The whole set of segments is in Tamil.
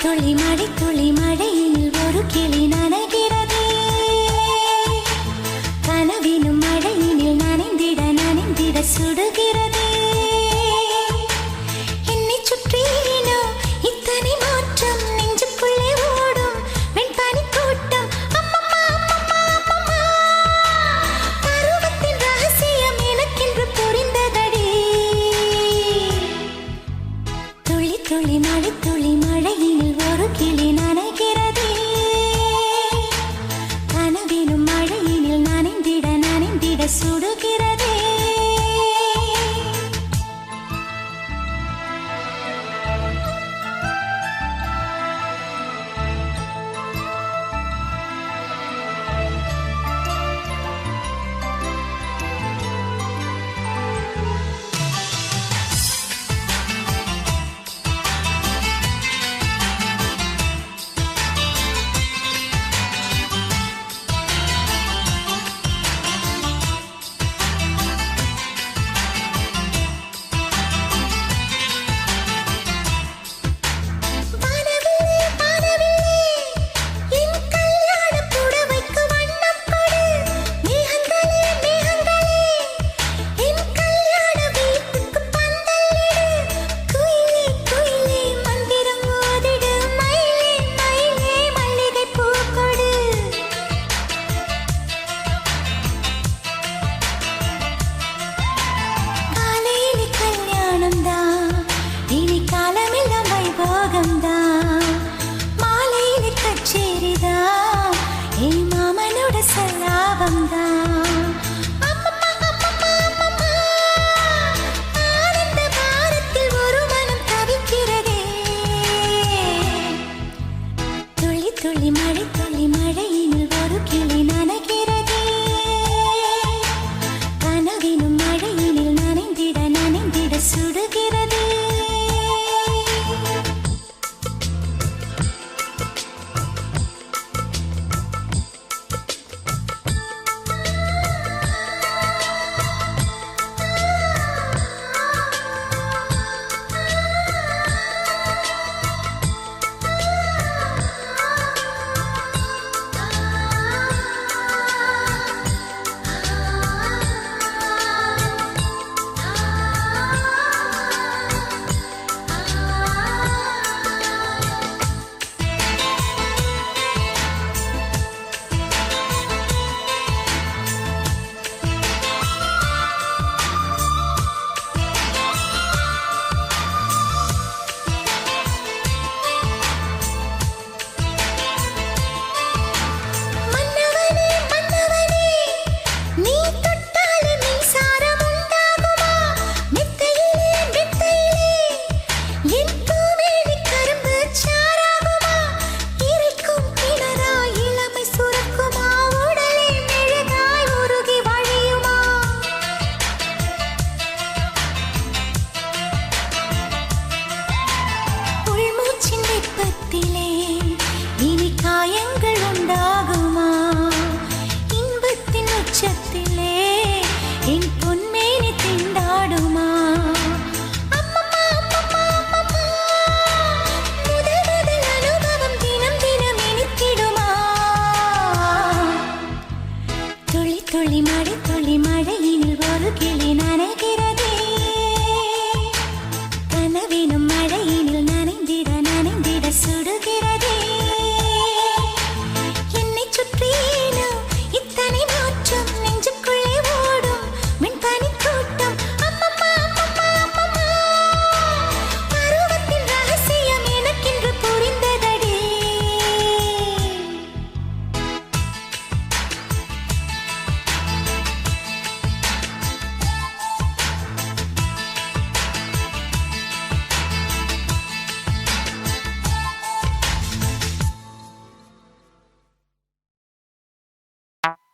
துளி மழையில் ஒரு கிளி நனைகிறதே கனவினும் மழையினில் நனைந்திட சுடுகிறதே என்னை சுற்றினோ இத்தனை மாற்றம் நெஞ்சுக்குள்ளே ஓடும் வெண்பனி கூட்டம் பருவத்தின் ரகசியம் எனக்கென்று புரிந்ததடி துளி மழையினில் ஒரு கிளி நனைகிறதே கனவினும் மழையினில் நனைந்திட சுடுகிறதே துளி மழையினில் ஒரு கிளி நனைகிறதே கனவினும் மழையினில் நனைந்திட சுடுகிறதே துளி மழையினில் ஒரு கிளி நனைகிறதே கனவினும் மழையினில் நனைந்திட சுடுகிறதே என்னை சுற்றினோ இத்தனை மாற்றம் நெஞ்சுக்குள்ளே ஓடும் வெண்பனி கூட்டம் பருவத்தின் ரகசியம் எனக்கென்று புரிந்ததடி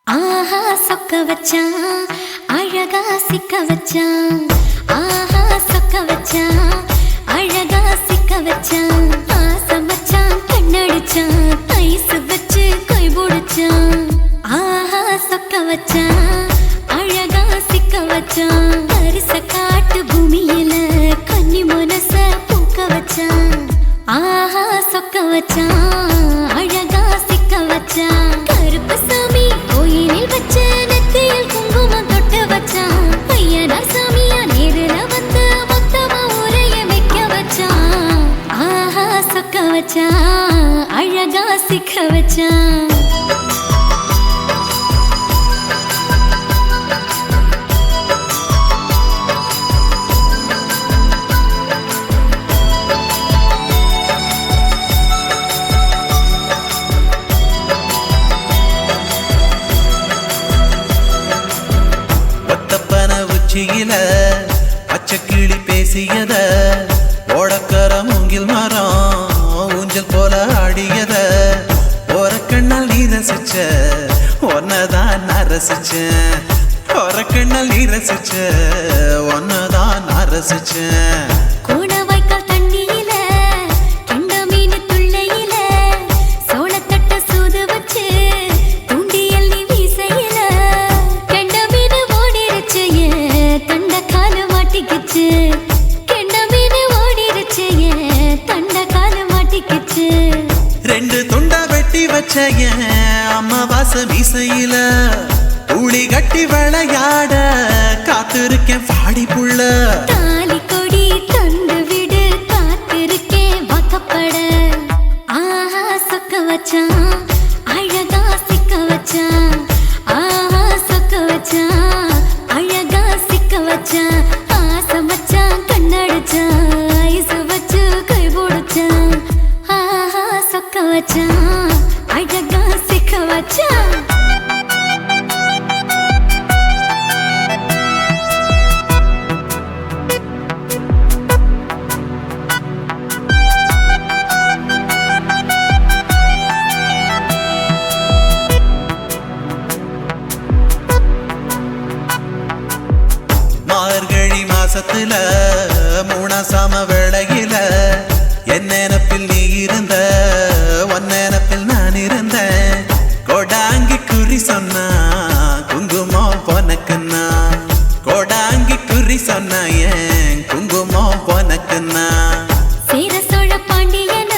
ஆஹா சொக்க வச்சான் அழகா சிக்க வச்சான் ஆஹா சொக்க வச்சான் அழகா சிக்க வச்சான் ஆசை வச்சான் கண்ணடிச்சான் ஐஸ் வச்சு கை பிடிச்சான் ஆஹா சொக்க வச்சான் அழகா சிக்க வச்சான் அரிச காட்டு பூமியில கன்னி மனச பூக்க வச்சான் ஆஹா சொக்க வச்சான் அழகா சிக்க வச்சான் உச்சியில பச்சைக்கிளி பேசியத ஓடக்கர மூங்கில் மரம் ஊஞ்சல் போல ஆடியத ஒரு கண்ணால் நீ ரசிச்ச ஒன்னதான் நான் ரசிச்சேன் ஒரு கண்ணால் நீ ரசிச்ச ஒன்னதான் நான் ரசிச்சேன் ரெண்டு துண்டா வெட்டி வச்ச அம்மாவாச மீசையில ஊழி கட்டி விளையாட காத்திருக்கேன் பாடி புள்ள தாலி கொடி தந்து விடு காத்திருக்கேன் வாக்கப்பட ஆஹா சொக்க வச்சான் அழகா சிக்க வச்சான் ஆஹா சொக்க வச்சான் அழகா சிக்க வச்சான் ஆசை மச்சான் கண்ணடிச்சான் ஐசு வச்சு கை போடுச்சான் ஆஹா சொக்க வச்சான் அழகா சிக்க வச்சான் மார்கழி மாசத்துல மூணாசாம வேளையில என் நினப்பில் நீ இருந்த உன் நினப்பில் நான் இருந்தேன் கோடாங்கி குறி சொன்னா குங்குமம் பொனக்குன்னா கோடாங்கி குறி சொன்னா ஏன் குங்குமம் பொனக்குன்னா சேர சோழ பாண்டியன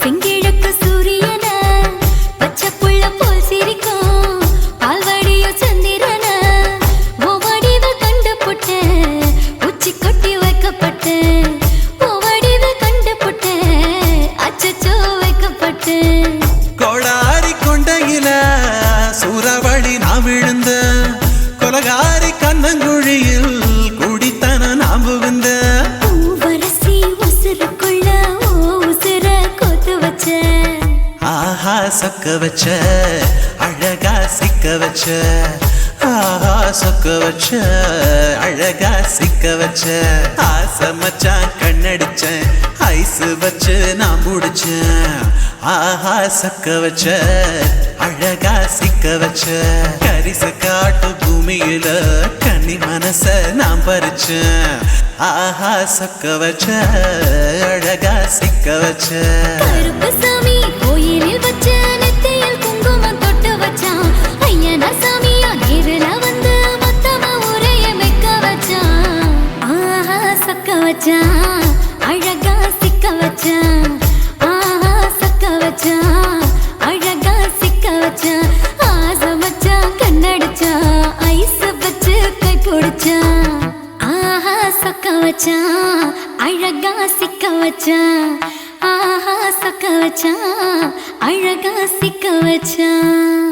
செங்கிழக்கு சூரியன பச்சை புள்ள போல் சிரிக்கும் பால்வடியோ சந்திரன ஓவடிவ கண்டு புட்ட உச்சி கொட்டி வைக்கப்பட்ட ஓவடிவ கண்டு புட்ட அச்சச்சோ வைக்கப்பட்ட கோடாரி கொண்டையில சூறாவளி நான் விழுந்த கொலகாரி கண்ணங்குழியில் குடித்தன நான் புகுந்த பூவரசி உசுருக்குள்ள உசுர கோத்து வச்ச ஆஹா சொக்க வச்ச அழகா சிக்க வச்ச ஆஹா சொக்க வச்ச அழகா சிக்க வச்ச ஆசை மச்சான் கண்ணடிச்சேன் ஐசு வச்சு நான் முடிச்சேன் ஆஹா சொக்க வச்ச அழகா சிக்க வச்ச கரிச காட்டு பூமியில கன்னி மனச நான் பறிச்சேன் ஆஹா சொக்க வச்ச அழகா சிக்க வச்ச கருப்பு சாமி கோயிலில் வச்ச நெத்தியில் குங்குமம் தொட்டு வச்சான் ஐயனா சாமியா நேரில் வந்து மொத்தமா உரைய வைக்க வச்சான் ஆஹா சொக்க வச்சான் அழகா சிக்க வச்சான் ஆஹா சொக்க வச்சான் அழகா சிக்க வச்சான் ஆசை மச்சான் கண்ணடிச்சான் ஐஸ் வச்சு கை பிடிச்சான் ஆஹா சொக்க வச்சான் அழகா சிக்க வச்சான் ஆஹா சொக்க வச்சான் அழகா சிக்க வச்சான்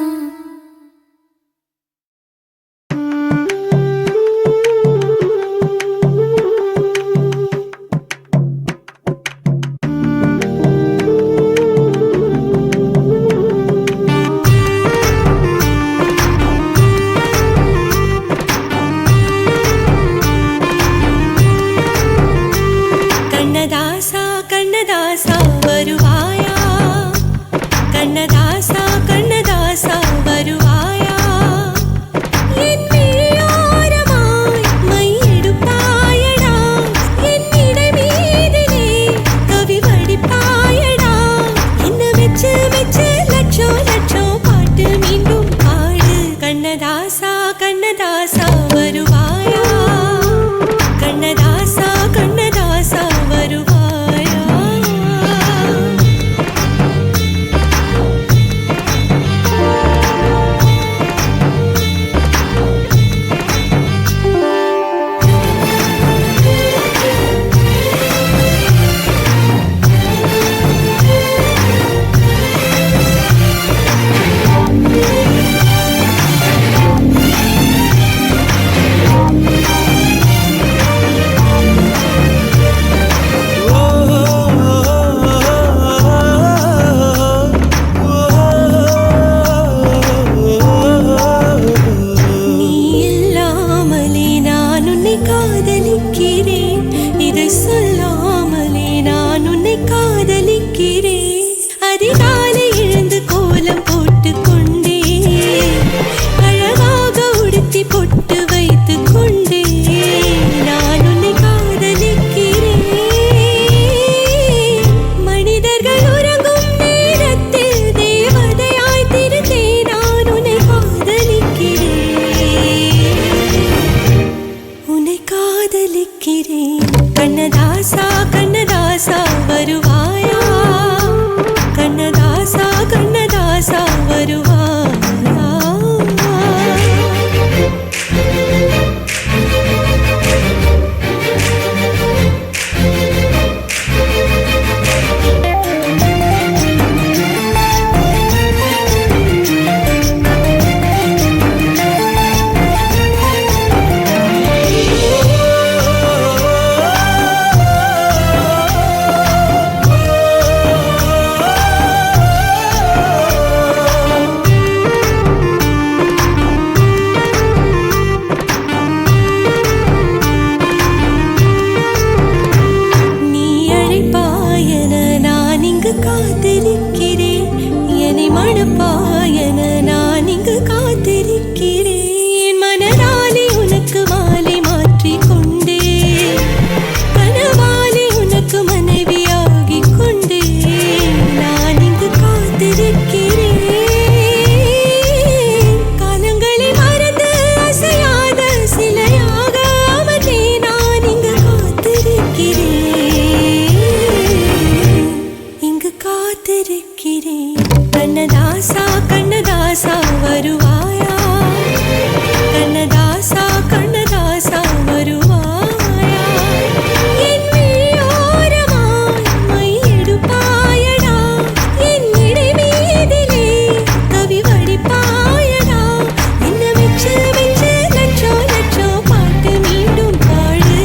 கண்ணதாசா கண்ணதாசா வருவாயா கண்ணதாசா கண்ணதாசா காத்திருக்கிறேன் என்னை மணப்பாயன நான் இங்கு காத்திருக்கிறேன் மனதாலே உனக்கு மாலை மாற்றிக் கொண்டேன் கனவாலே உனக்கு மனைவியாகிக் கொண்டேன் நான் இங்கு காத்திருக்கிறேன் காலங்களை மறந்து அசையாத சிலையாக அமர்ந்தே நான் இங்கு காத்திருக்கிறேன் இங்கு காத்திருக்கிறேன் கண்ணதாசா கண்ணதாசா வருவாயா கண்ணதாசா கண்ணதாசா வருவாயா என் விழியோரமாய் மையெடுப்பாயடா என் இடை மீதிலே கவி வடிப்பாயடா என்ன வெச்சு வெச்சு லட்சோ லட்சோ பாட்டு மீண்டும் பாடு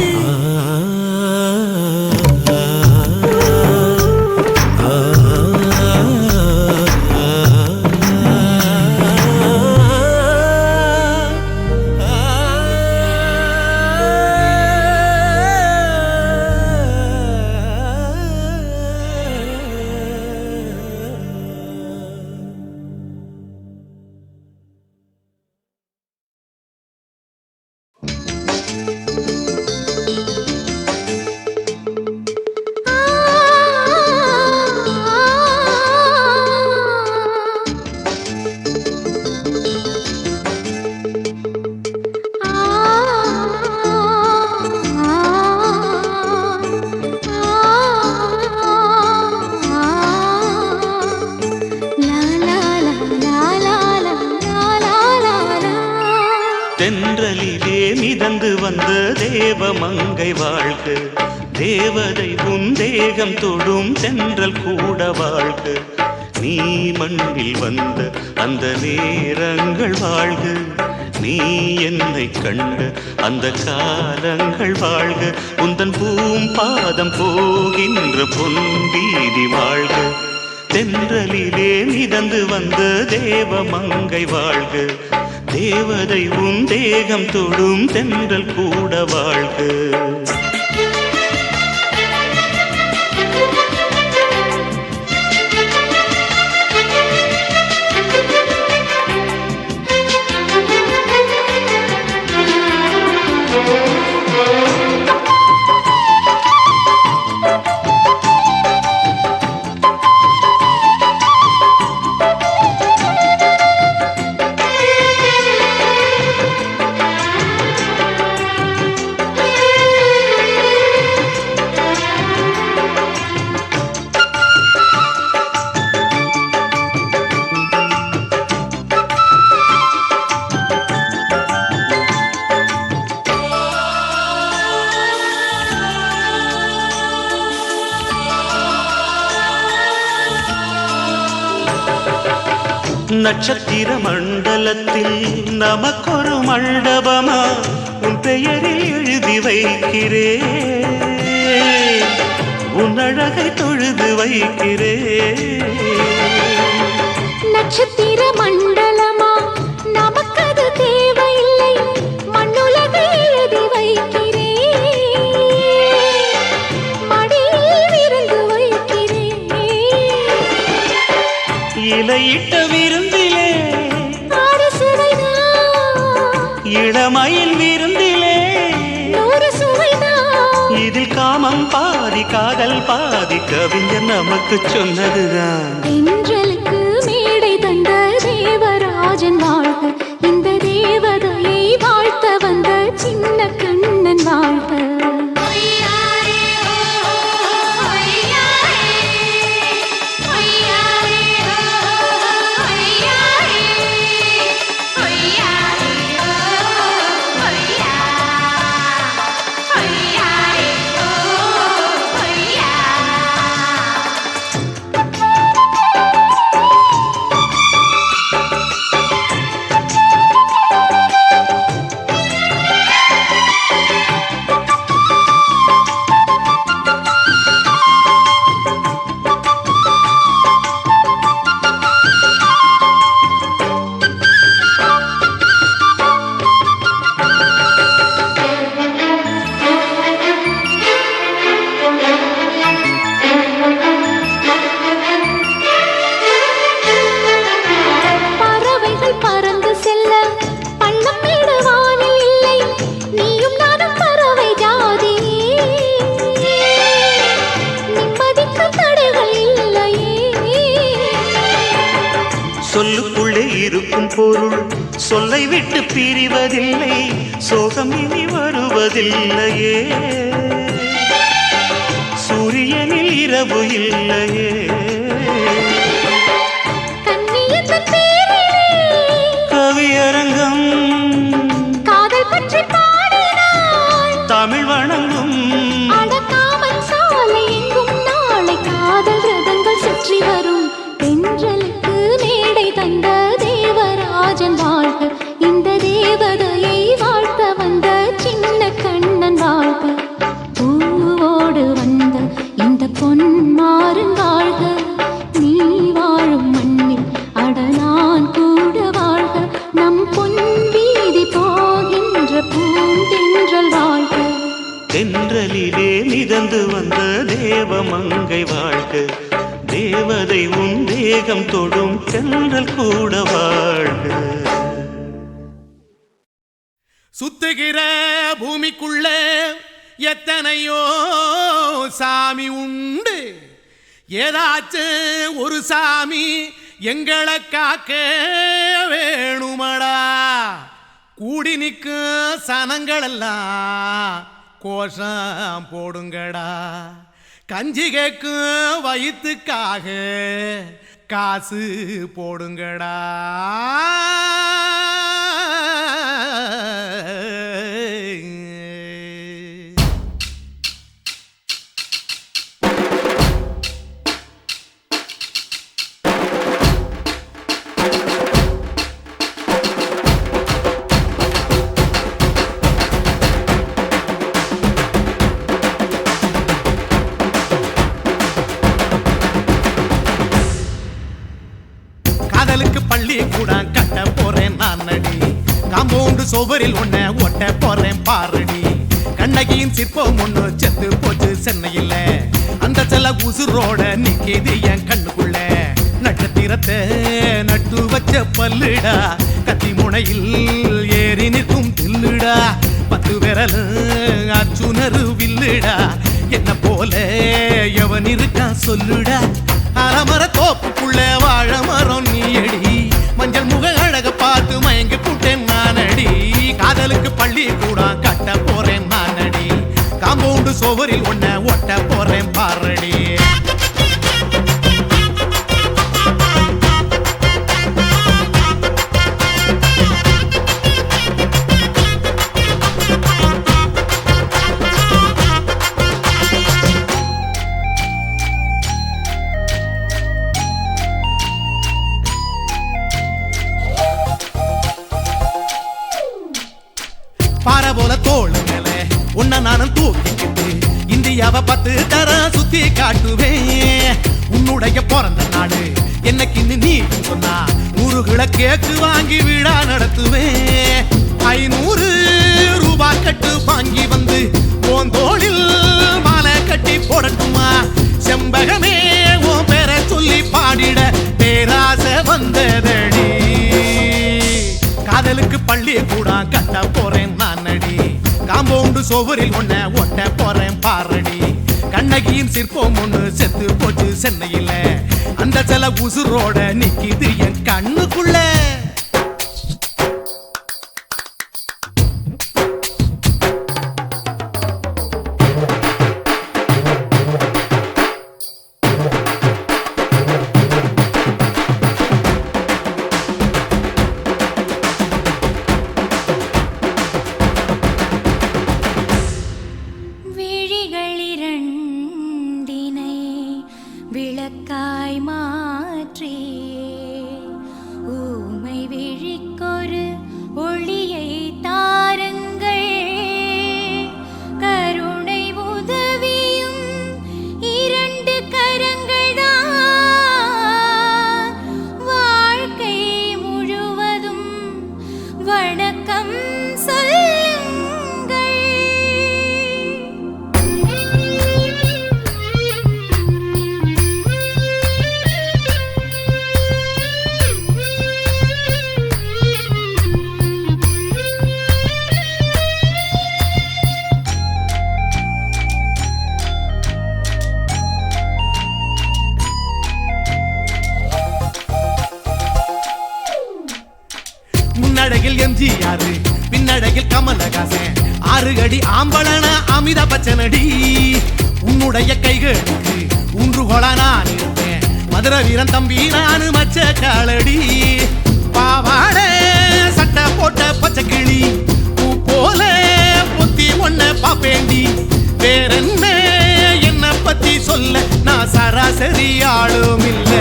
தென்றலிலே மிதந்து வந்த தேவமங்கை வாழ்க தேவதை உன் தேகம் தொடும் தென்றல் கூட வாழ்க நீ மண்ணில் வந்த அந்த நேரங்கள் வாழ்க நீ என்னை கண்ட அந்த காலங்கள் வாழ்க உந்தன் பூம்பாதம் போகின்ற பொன்வீதி வாழ்க தென்றலிலே மிதந்து வந்த தேவமங்கை வாழ்க தேவதை உன் தேகம் தொடும் தென்றல் கூட வாழ்க நட்சத்திர மண்டலத்தில் நமக்கொரு மண்டபமா உன் பெயரில் எழுதி வைக்கிறேன் உன் அழகை தொழுது வைக்கிறேன் நட்சத்திர மண்டலமா நமக்கது தேவையில்லை மண்ணுலகை எழுதி வைக்கிறேன் மடியில் விருந்து வைக்கிறேன் இலையிட்ட விருந்திலே ஆறு சுவைதான் இளமயில் விருந்திலே நூறு சுவைதான் இதில் காமம் பாதி காதல் பாதி கவிஞர் நமக்கு சொன்னதுதான் தென்றலுக்கு மேடை தந்த தேவராஜன் வாழ்க இந்த தேவதையை வாழ்த்த வந்த சின்ன கண்ணன் வாழ்க பொருள் சொல்லை விட்டு பிரிவதில்லை, சோகம் இனி வருவதில்லையே. சூரியனில் இரவு இல்லையே. கவியரங்கம் காதல் பற்றி பாடினாள், தமிழ் வணங்கும் அடக்காமல் சாலை எங்கும் நாளை காதல் ரதங்கள் சுற்றி வரும். தென்றலுக்கு மேடை தந்த தேவராஜன் வாழ்க, இந்த தேவதையை வாழ்த்த வந்த சின்ன கண்ணன் வாழ்க. பூவோடு வந்த இந்த பொன்மாறன் வாழ்க, நீ வாழும் மண்ணில் அட நான் கூட வாழ்க. நம் பொன் வீதி போகின்ற பூந்தென்றல் வாழ்க. தென்றலிலே மிதந்து வந்த தேவமங்கை வாழ்க, தேவதை உன் தேகம் தொடும் தென்றல் கூட வாழ்க. சுத்துகிற பூமிக்குள்ள எத்தனையோ சாமி உண்டு, ஏதாச்சும் ஒரு சாமி எங்களை காக்க வேணுமடா. கூடி நிற்கும் சனங்களெல்லாம் கோஷம் போடுங்கடா. கஞ்சி கேக்கும் வயிற்றுக்காக காசு போடுங்கடா. காதலுக்கு பள்ளி கூட கட்ட போறேன் நான் அடி, காம்பவுண்டு சுவரில் ஒன்ன ஒட்ட போறேன் பாரடி. கண்ணகியின் சிற்பம் ஒண்ணு செத்து போச்சு சென்னையில், அந்த செல்ல உசுரோட நிக்கிது என் கண்ணுக்குள்ள. நட்சத்திரத்தை நட்டு வச்ச பல்லுடா, கத்தி முனையில் ஏறி நிற்கும் தில்லுடா. 10 விரல் அச்சுணரு வில்லுடா, என்ன போல எவன் இருக்கா சொல்லுடா. அலமர தோப்புக்குள்ள வாழ மரம் நீயடி, மஞ்சள் முக அழக பார்த்து மயங்கி புட்டேன் நானடி. காதலுக்கு பள்ளி கூட கட்ட போறேன் நானடி, காம்பவுண்டு சுவரில் ஒன்ன ஒட்ட போறேன் பாரடி. பாறை போல தோளு மேல உன்ன நானும் தூக்கிக்கிட்டு இந்தியாவை 10 தரம் சுத்தி காட்டுவேன். உன்னுடைய பிறந்த நாடு என்னைக்கு நீ சொன்னா 100 கிலோ கேக்கு வாங்கி விழா நடத்துவேன். 500 ரூபாய் கட்டு வாங்கி வந்து உன் தோளில் மாலை கட்டி போடட்டுமா. செம்பகமே உன் பேரை சொல்லி பாடிட பேராசை வந்ததடி. காதலுக்கு பள்ளி கூட கட்ட போறேன் நானடி, காம்பவுண்டு சுவரில் ஒன்ன ஒட்ட போறேன் பாரடி. கண்ணகியின் சிற்பம் ஒண்ணு செத்து போச்சு சென்னையில், அந்த சில உசுரோட நிக்கிது என் கண்ணுக்குள்ள. விளக்காய் மாற்றி ஊமை விழிக்கொரு ஒளியை தாருங்கள். கருணை உதவியும் 2 கரங்கள் தான், வாழ்க்கை முழுவதும் வணக்கம் சொல்லுங்கள். யாரு பின்னடையில் கமலஹாசன் 6 அடி ஆம்பளனா அமிதாப் பச்சனடி உன்னுடைய கைகளுக்கு ஊன்றுகோலா நான் இருப்பேன் மதுரை வீரன் தம்பி நானு மச்ச காலடி பாவாட சட்டை போட்ட பச்சை கிளி பூ போல பொத்தி ஒன்ன பாப்பேண்டி வேறென்ன என்ன பத்தி சொல்ல நான் சராசரி ஆளும் இல்ல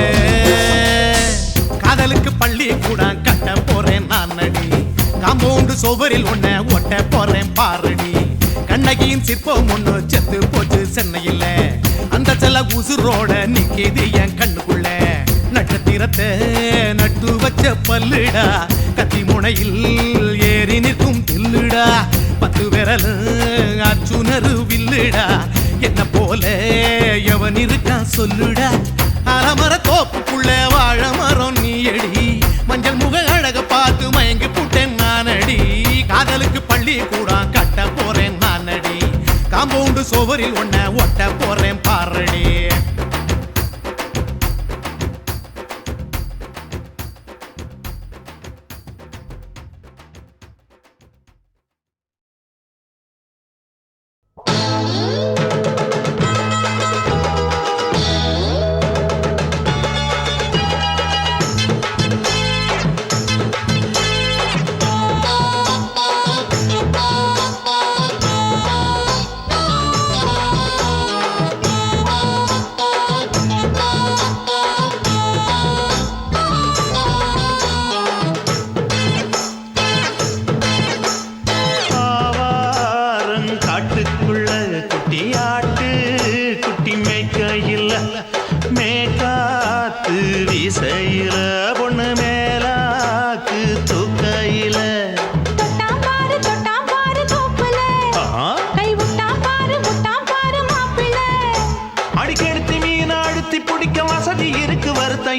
காதலுக்கு பள்ளி கூட கட்ட போறேன் நான் நடி காம்பவுண்டு சோவரில் ஒன்ன ஒட்ட போறேன் பாரடி கண்ணகியின் சிற்பம் ஒண்ணு செத்து போச்சு சென்னையில் அந்த செல்ல உசுரோட நிக்கிது என் கண்ணுக்குள்ள நட்சத்திரத்தை நட்டு வச்ச பல்லுடா கத்தி முனையில் ஏறி நிற்கும் தில்லுடா 10 விரல் அச்சுணரு வில்லுடா என்ன போல எவன் இருக்கான் சொல்லுடா அலமர தோப்புக்குள்ள வாழ மரம் நீ அடி மஞ்சள் முக அழக பார்த்து மயங்கி புட்டேன் நானடி காதலுக்கு பள்ளி கூட கட்ட போறேன் நானடி காம்பவுண்டு சோவரில் ஒன்ன ஒட்ட போறேன் பாரடி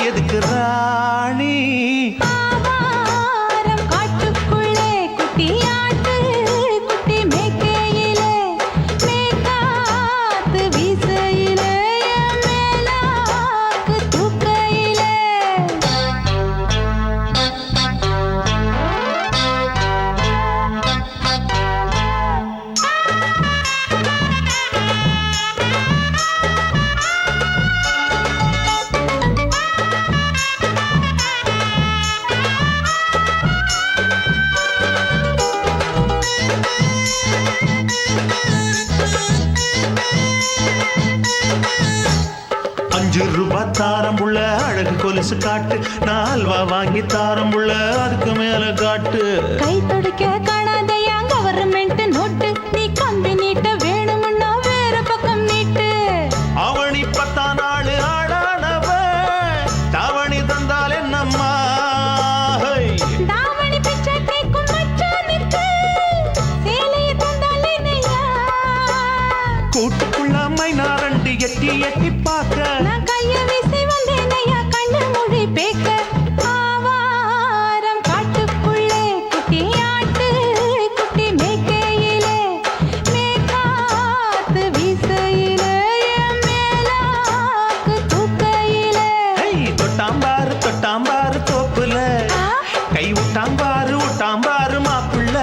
எதுக்கு ராணி காட்டுக்குள்ளே குட்டியாட்டு குட்டி மேய்க்கையிலே மேய்காத்து வீசையிலே மேலாக்கு தூக்கையிலே ₹5 தாரம்புள்ள அழகு கொலுசு காட்டு நான் அல்வா வாங்கி தாரம்புள்ள அதுக்கு மேல காட்டு கை தொடுக்க காணாதையா கவர்மெண்ட் நோட்டு நீ கம்பி நீட்ட வேணும்னா வேற பக்கம் நீட்டு அவனி 10 நாள் ஆடானவ தாவணி தந்தால் என்னம்மா தாவணி பிச்சை கேக்கும் மச்சானுக்கு சேலையை தந்தால் என்னையா கூட்டுக்குள்ள மைனாரண்டு எட்டி எட்டி பார்க்க நான் கைய வீசி வந்தேனையா கண்ணு மொழி பேக்க ஆவாரம் காட்டுக்குள்ளே குட்டியாட்டு குட்டி மேய்க்கையிலே மேய்காத்து வீசையிலே மேலாக்கு தூக்கையிலே தொட்டாம்பாரு தோப்புல கை விட்டாம்பாரு மாப்புள்ள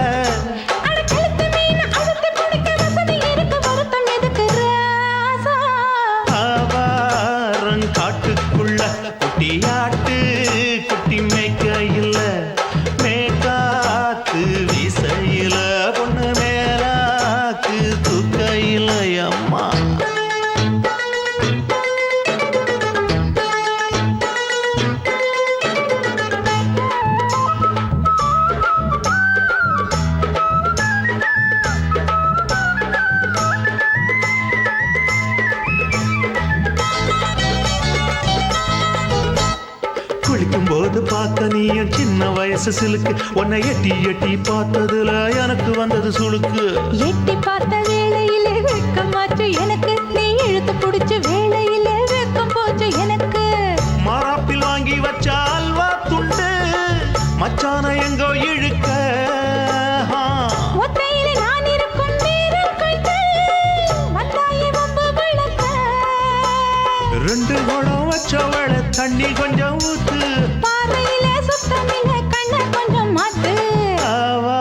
அட கழுத்து மீன் அழுத்து பிடிக்க வசதி இருக்கு வருத்தம் எதுக்கு ராசா ஆவாரம் காட்டுக்குள்ள குட்டியாட்டு குட்டி மேய்க்கையில மேய்காத்து வீசையில பொண்ணு மேலாக்கு தூக்கையில அம்மா குளிக்கும் போது பார்த்த நீயும் சின்ன வயசு சிலுக்கு உன்னை எட்டி எட்டி பார்த்ததுல எனக்கு வந்தது சுளுக்கு எட்டி பார்த்த வேளையிலே வெட்கமாச்சு எனக்கு நீ இழுத்து பிடிச்ச வேளையிலே வெட்கம் போச்சு எனக்கு மாறாப்பில் வாங்கி வச்ச அல்வா துண்டு மச்சான எங்கோ இழுக்க ஒத்தையிலே நான் இருக்கும் நேரம் கண்டு வந்தாயே வம்பு விளக்க 2 குடம் வச்சவள தண்ணி கொஞ்சம் ஊத்து பார்வையிலே சுத்தமில்லை கண்ணை கொஞ்சம் மாத்து ஆவா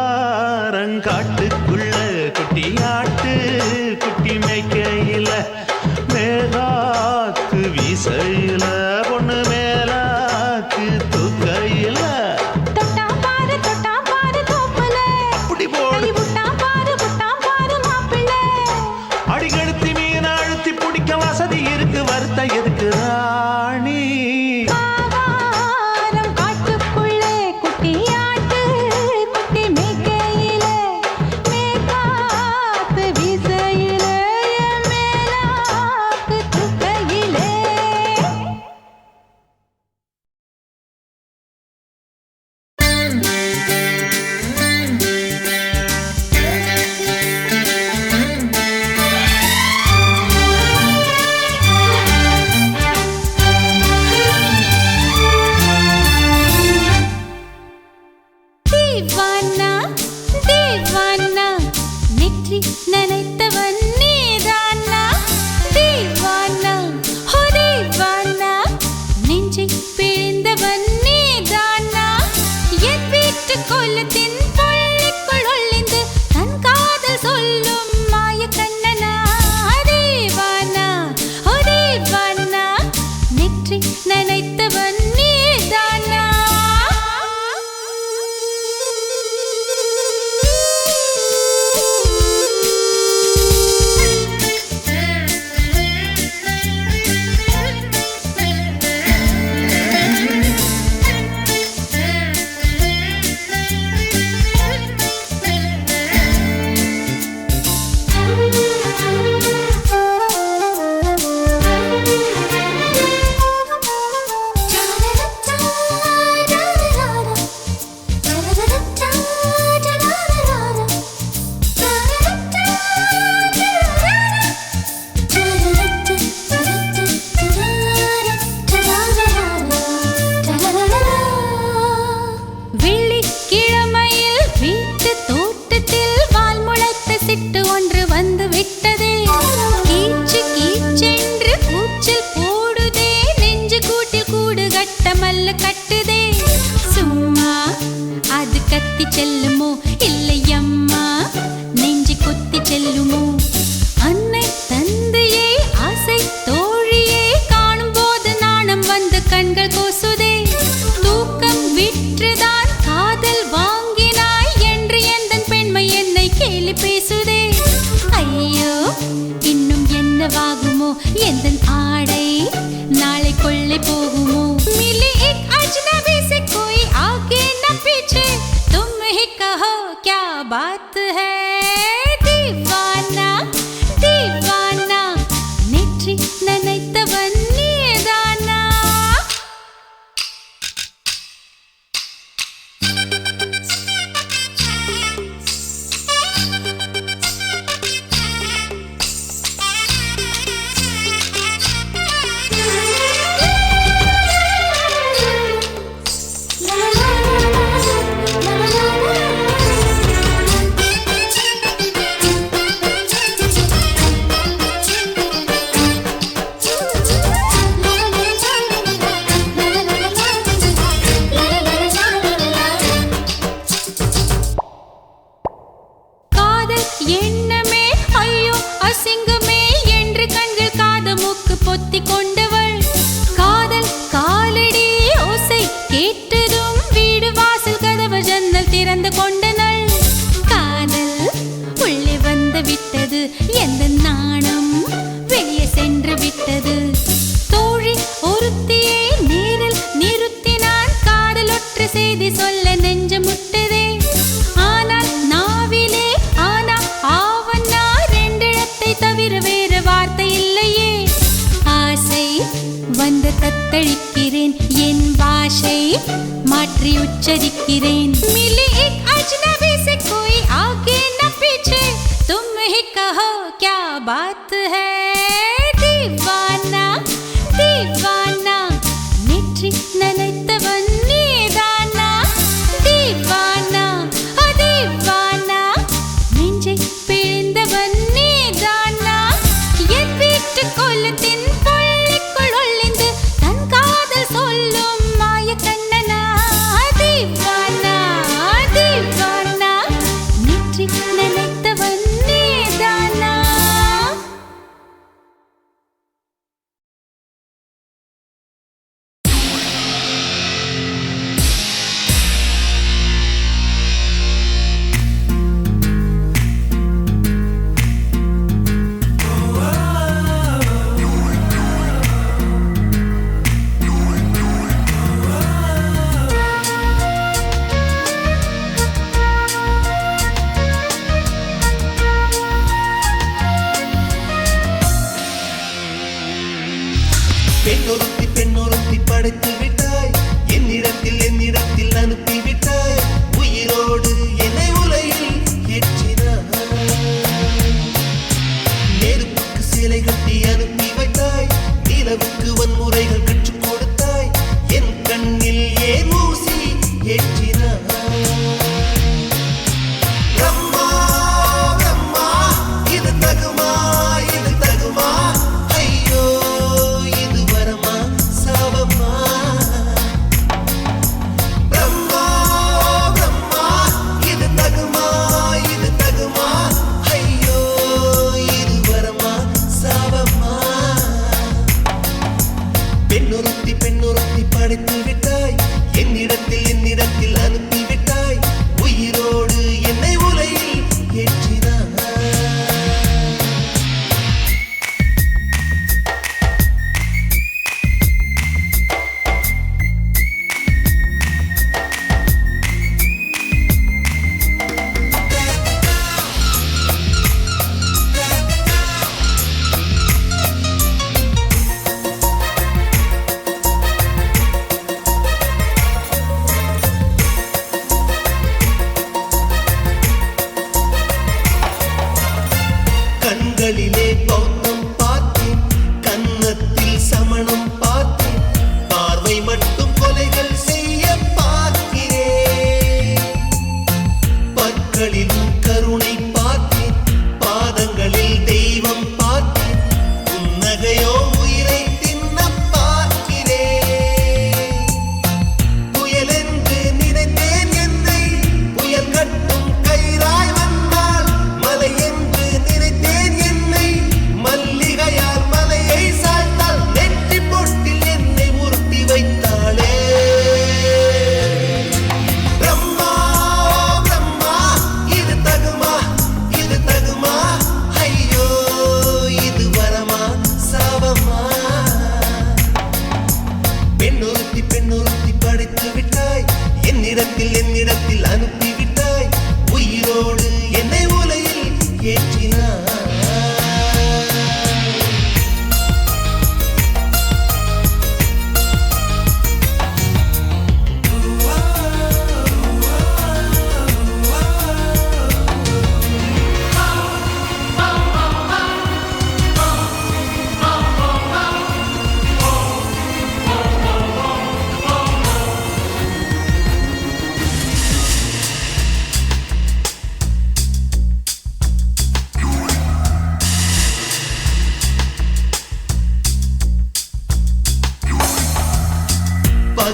எந்தன் ஆடை நாளை கொள்ளை போகுமோ मिले एक अजनबी से कोई आगे न पीछे तुम ही कहो क्या बात है दीवाना दीवाना नेற்றி நினைத்தவன் நீதானா எண்ணமே ஐயோ அசிங்கமே என்று கண்கள் காது மூக்கு பொத்தி கொண்டவள் காதல் காலடி ஓசை கேட்டதும் வீடு வாசல் கதவு ஜன்னல் திறந்து கொண்டனள் காதல் உள்ளே வந்து விட்டது எந்த நாணம் வெளியே சென்று விட்டது தோழி ஒருத்தியை நேரில் நிறுத்தினான் காதல் ஒற்று செய்தி சொல்ல நெஞ்சு முட்டதே ஆனால் நாவிலே ஆனா ஆவன்னா ரெண்டிடத்தை தவிர வேறு வார்த்தை இல்லையே ஆசை வந்து தத்தளிக்கிறேன் என் பாஷை மாற்றி உச்சரிக்கிறேன் मिले एक अजनबी से कोई आगे न पीछे तुम ही कहो क्या बात है दीवाना दीवाना नेற்றி நினைத்தவன் நீதானா दीवाना दीवाना நெஞ்சை பிழிந்தவன் நீதானா என் வீட்டு கொல்லத்தின் பள்ளிக்குள் ஒளிந்து தன் காதல் சொல்லும் மாய கண்ணனா दीवाना दीवाना நேற்றி நினைத்தவன் நீதானா பெண்ணொருத்தி படைத்து விட்டாய் என்னிடத்தில் அனுப்பி விட்டாய் உயிரோடு என்னை உலையில் ஏற்றினாய் நெருப்புக்கு சிலை கட்டி அனுப்பி வைத்தாய் நிலவுக்கு வன்முறைகள் கற்றுக் கொடுத்தாய் என் கண்ணில் ஏன் ஊசி ஏற்றினாய் பிரம்மா பிரம்மா இது தகுமா ஐயோ இது வரமா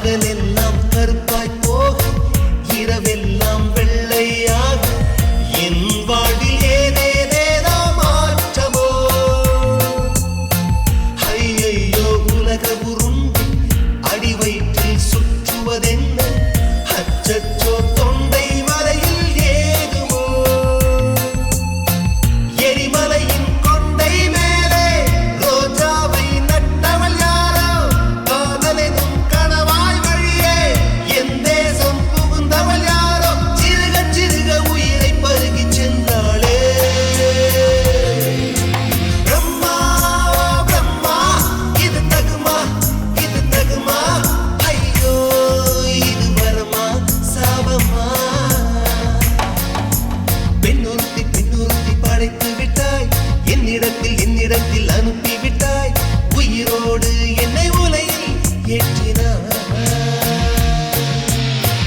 பகலெல்லாம் கருப்பாய் போக இரவெல்லாம் வெள்ளையாக என் வாழ்வில் ஏதேதேதோ மாற்றமோ ஐயையோ உலக உருண்டு அடி வயிற்றில் சுற்றுவதென்ன அச்சச்சோ தொண்டை மலையில் ஏதுமோ எரிமலையின் கொண்டை மேலே ரோஜாவை நட்டவள் யாரோ காதலெனும் கணவாய் வழியே என் தேசம் புகுந்தவள் யாரோ சிறுக சிறுக உயிரை பருகி சென்றாளே பிரம்மா பிரம்மா இது தகுமா ஐயோ இது வரமா சாபமா பெண்ணொருத்தி படைத்து விட்டாய் என்னிடத்தில் அனுப்பி விட்டாய் உயிரோடு என்னை உலையில் ஏற்றினாய்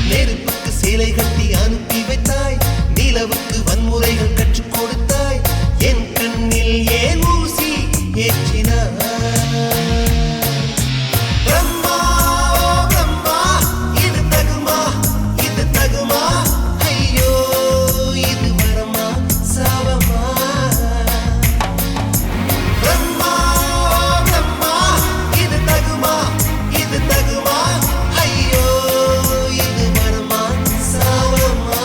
நெருப்புக்கு சேலை கட்டி அனுப்பி வைத்தாய் நிலவுக்கு வன்முறைகள் கற்றுக் கொடுத்தாய் என் கண்ணில் ஏன் ஊசி ஏற்றினாய் பிரம்மா பிரம்மா இது தகுமா ஐயோ இது வரமா சாபமா பிரம்மா பிரம்மா இது தகுமா ஐயோ இது வரமா சாபமா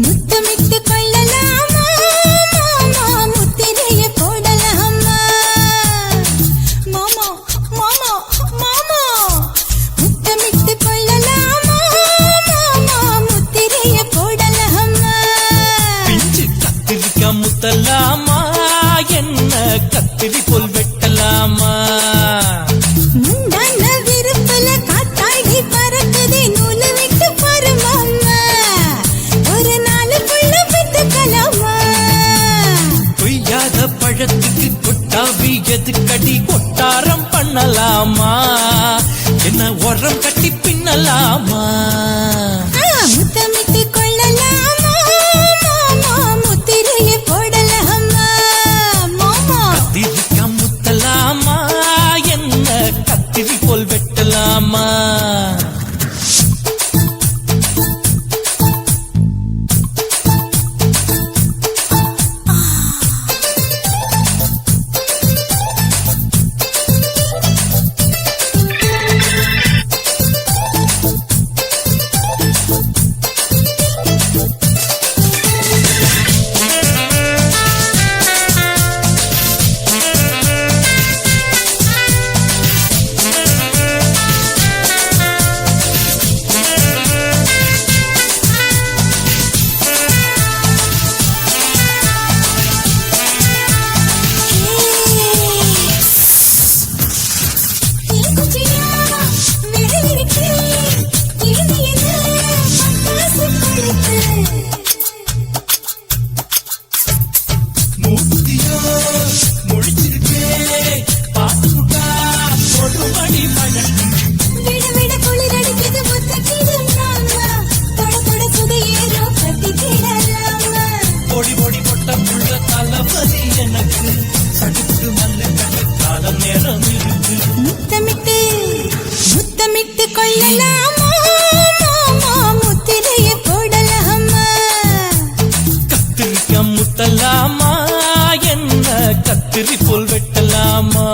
முத்தமிட்டு கொள்ளலாமா மாமா முத்திரைய போடலாமா மாமா மாமா மாமா முத்தமிட்டு கொள்ளலாமா மாமா முத்திரைய போடலாமா பிஞ்சு கத்திரிக்கா முத்தலாமா என்ன கத்திரி போல் வெட்டலாமா முந்தான விருப்பல காத்தாடி பறக்குதே நூலு விட்டு பாரு மாமா ஒரு நாளுக்குள்ள விட்டுக்கலாமா கொய்யாத பழத்துக்கு கொட்டாவி எதுக்கடி கொட்டாரம் பண்ணலாமா என்ன உரம் கட்டி பின்னலாமா முத்தமிட்டு கொள்ளலாமா மாமா முத்திரைய போடலாமா மாமா கத்திரிக்கா முத்தலாமா என்ன கத்திரி போல் வெட்டலாமா மூத்தியா முடிச்சிருக்கே பாத்து புட்டா கொடுமடி மழை விட விட குளிர் அடிக்குது முத்தக்கிடும் மாமா தொட தொட சுதையேறோ கட்டிக்கிடலாமா பொடி பொடி பொட்ட புள்ள தளபதி எனக்கு சடுக்கு மல்ல கால நேரம் இருக்கு முத்தமிட்டு கொள்ளலாமா மாமா முத்திரைய போடலாமா கத்திரிக்கா முத்தலாமா என்ன கத்திரி போல் வெட்டலாமா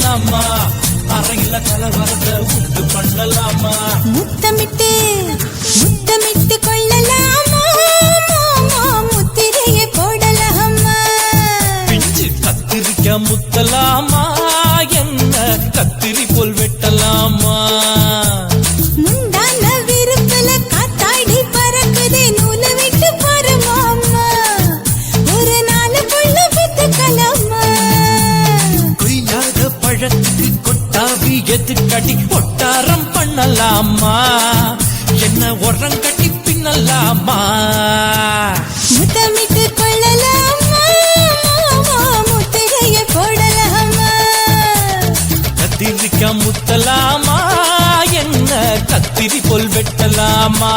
பண்ணலாமா அறையில கலவரத்தை உண்டு பண்ணலாமா முத்தமிட்டு முத்தமிட்டு கொள்ளலாமா முத்திரையை போடலாமா பிஞ்சு கத்திரிக்க முத்தலாமா என்ன கத்திரி போல் வெட்டலாமா முந்தான விருப்பல காத்தாடி பறக்குதே நூலை விட்டு பரமாமா ஒரு நாள் புள்ள வித்துக்கலாமா கொய்யாத பழத்துக்கு கொட்டாவி எதுக்கடி ஒட்டாரம் பண்ணலாமா என்ன உரம் கட்டி பின்னலாமா முத்தமிட்டு கொள்ளலாமா முத்திரையை போடலாமா கத்திரிக்க முத்தலாமா என்ன கத்திரி போல் வெட்டலாமா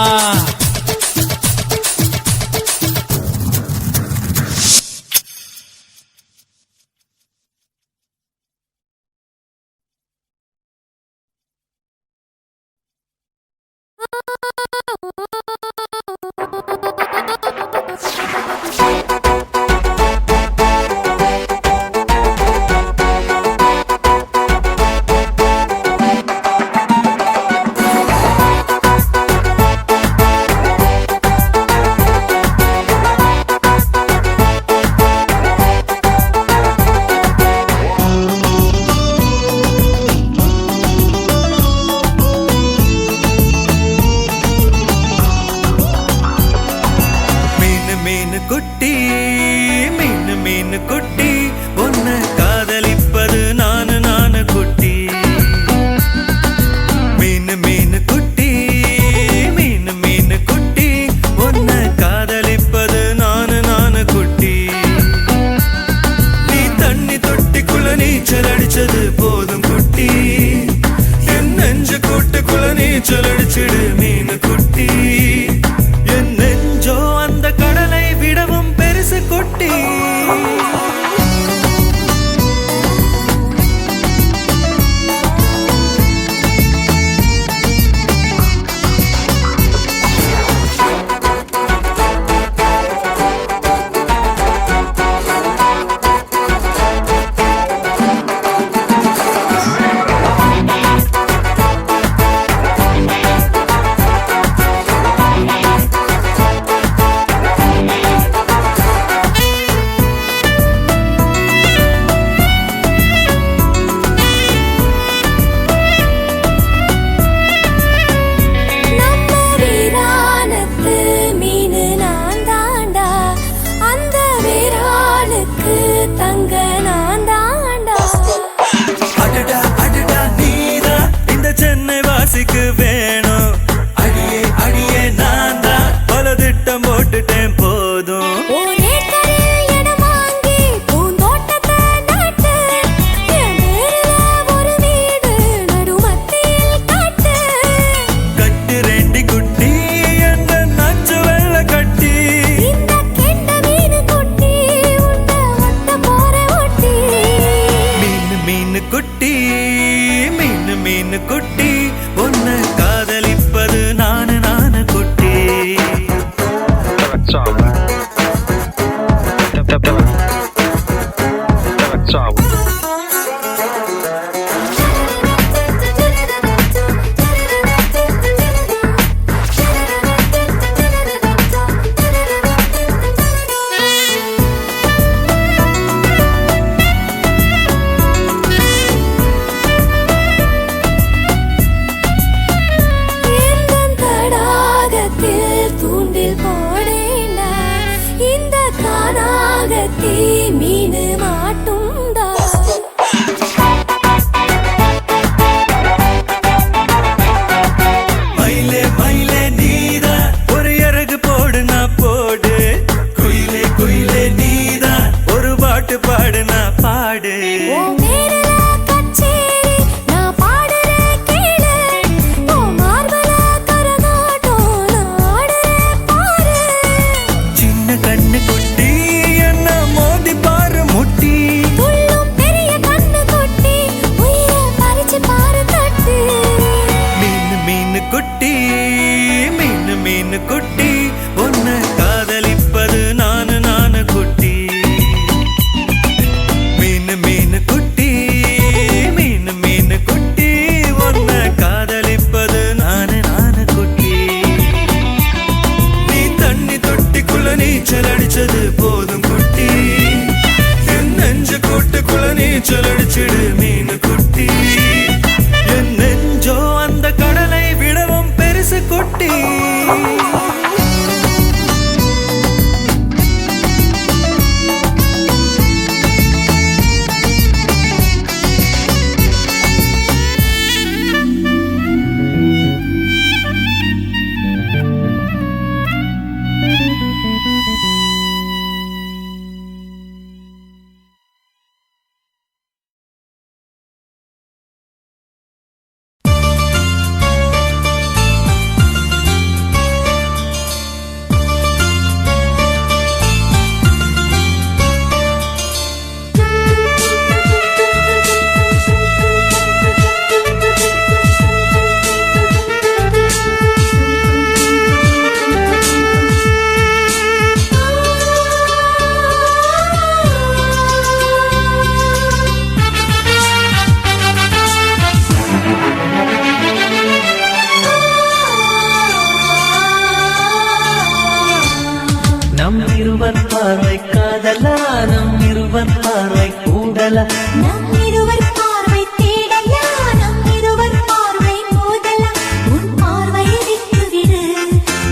காதலா நம் இருவர் பார்வை கூடல நம் இருவர் பார்வை தேடலா நம் இருவர் பார்வை மோதலா உன் பார்வையை விட்டுவிடு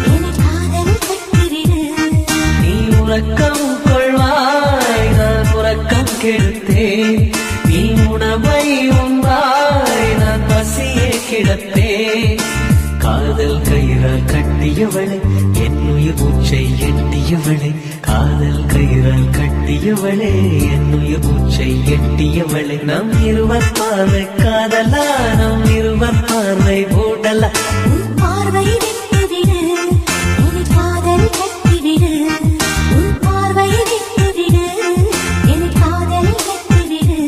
என்னை காதல் கட்டிவிடு நீ உறக்கம் கொள்வாய் நான் உறக்கம் கெடுத்தேன் நீ உணவை உண்பாய் நான் பசியே கிடப்பேன் காதல் கயிறால் கட்டியவளை என்னுயிர் மூச்சை எட்டியவளை காதல் கயிறால் கட்டியவளே என்னுயிர் மூச்சை எட்டியவளை நம் இருவர் பார்வை காதலா நம் இருவர் பார்வை மூடலா உன் பார்வையை விட்டுவிடு என்னை காதல் கட்டிவிடு உன் பார்வையை விட்டுவிடு என்னை காதல் கட்டிவிடு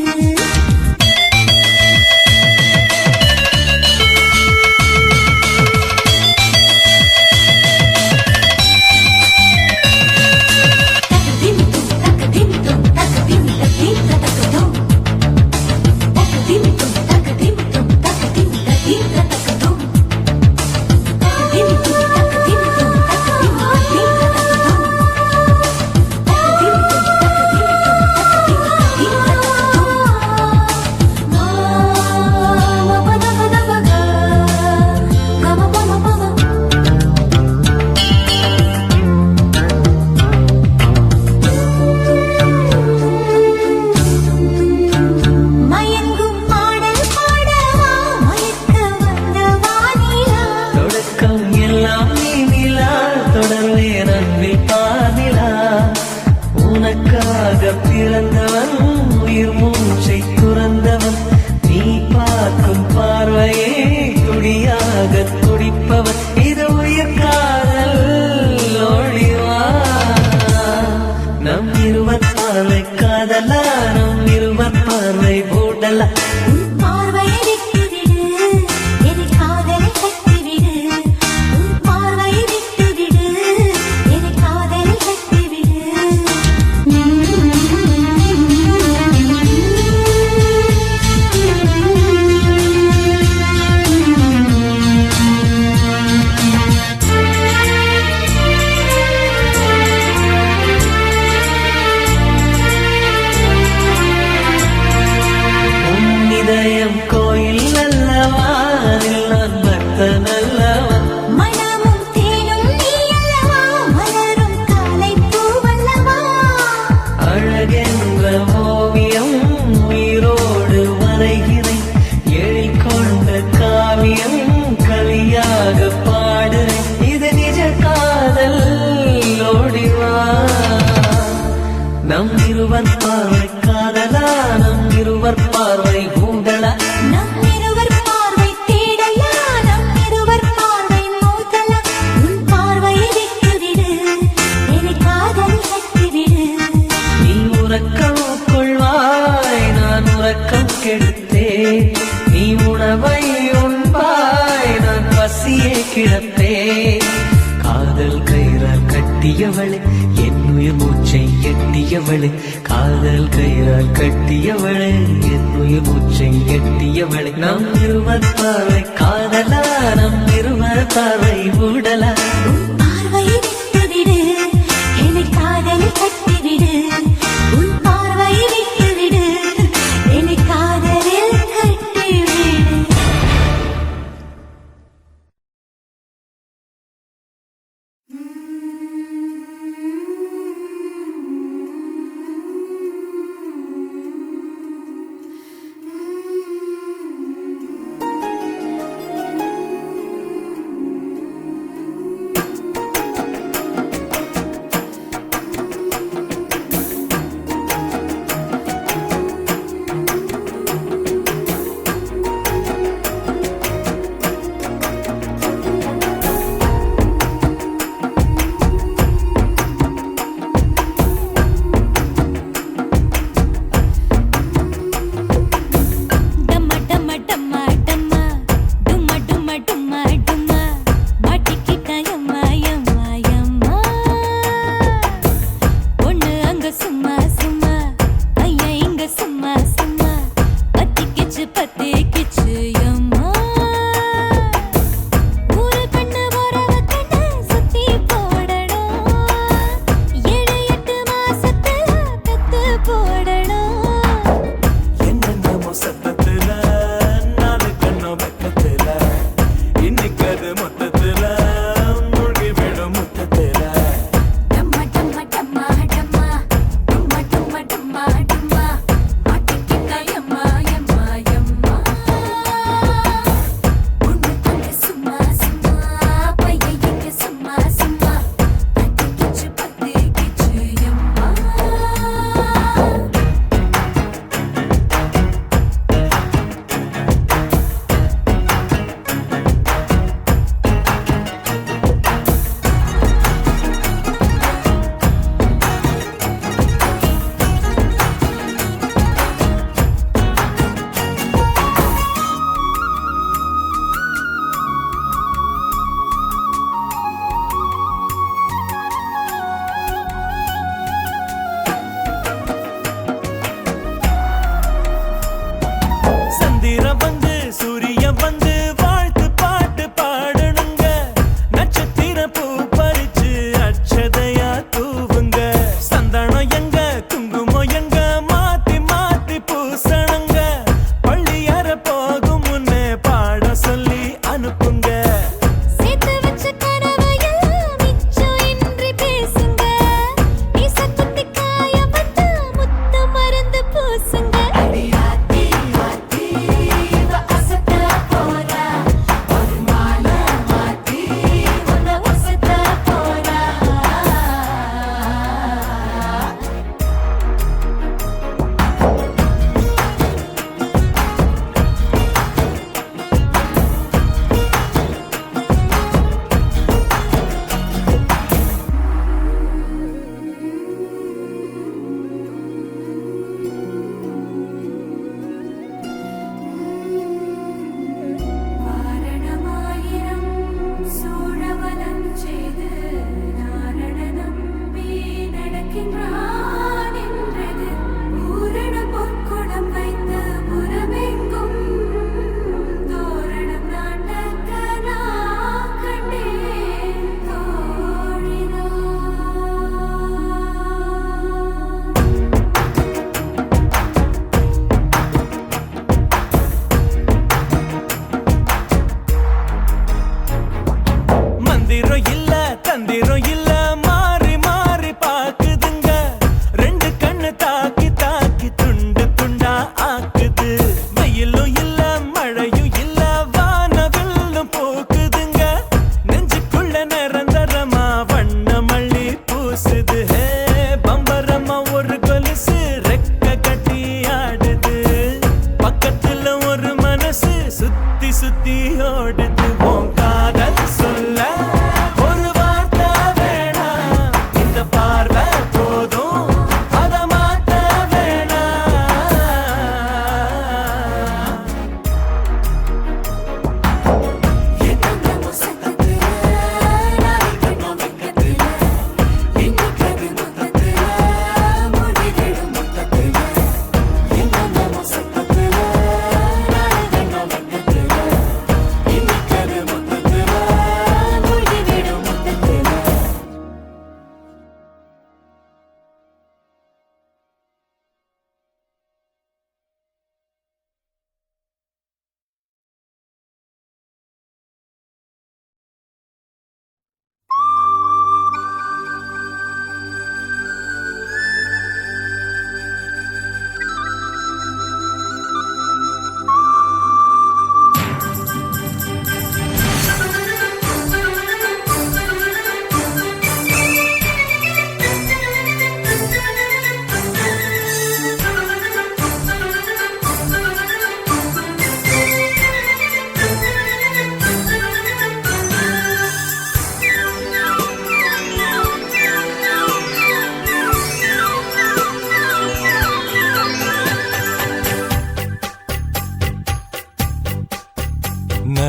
மயங்கும் பாடல் பாடவா மயக்க வந்த வானிலா தொடக்கம் எல்லாம் நீ நிலா தொடர்வேன் அன்பில் பாதிலா உனக்காக பிறந்தவன் உயிர் மூச்சை துறந்தவன் நீ பார்க்கும் பார்வையே துடியாக துடிப்பவன் இது உயிர் காதல் ஒளிவா நம் இருவர் பார்வை காதலா நம் இருவர் பார்வை மூடலா உன் பார்வையை விட்டுவிடு என்னை காதலை கட்டிவிடு உன் பார்வையை விட்டுவிடு என்னை காதலை கட்டிவிடு உன் இதயம் கோயில் அல்லவா அதில் நான் பக்தன் அல்லவா மனமும் தேனும் நீ அல்லவா மலரும் காலை பூவல்லவா அழகென்ற ஓவியம் உயிரோடு வரைகிறேன் எழிற்கொண்ட காவியம் கவியாக பாடுறேன் இது நிஜ காதல் ஓடிவா நம் இருவர் பார்வை காதலா நம் இருவர் பார்வை கூடலா நம் இருவர் பார்வை தேடலா நம் இருவர் பார்வை மோதலா உன் பார்வையை விட்டுவிடு என்னை காதல் கட்டிவிடு நீ உறக்கம் கொள்வாய் நான் உறக்கம் கெடுத்தேன் நீ உணவை உண்பாய் நான் பசியே கிடப்பேன் காதல் கயிறால் கட்டியவளை என்னுயிர் மூச்சை எட்டியவளை காதல் கயிறால் கட்டியவளை என்னுயிர் மூச்சை எட்டியவளை நம் இருவர் பார்வை காதலா நம் இருவர் பார்வை மூடலா உன் பார்வையை விட்டுவிடு என்னை காதல் கட்டிவிடு உன் பார்வையை விட்டுவிடு என்னை காதலில் கட்டிவிடு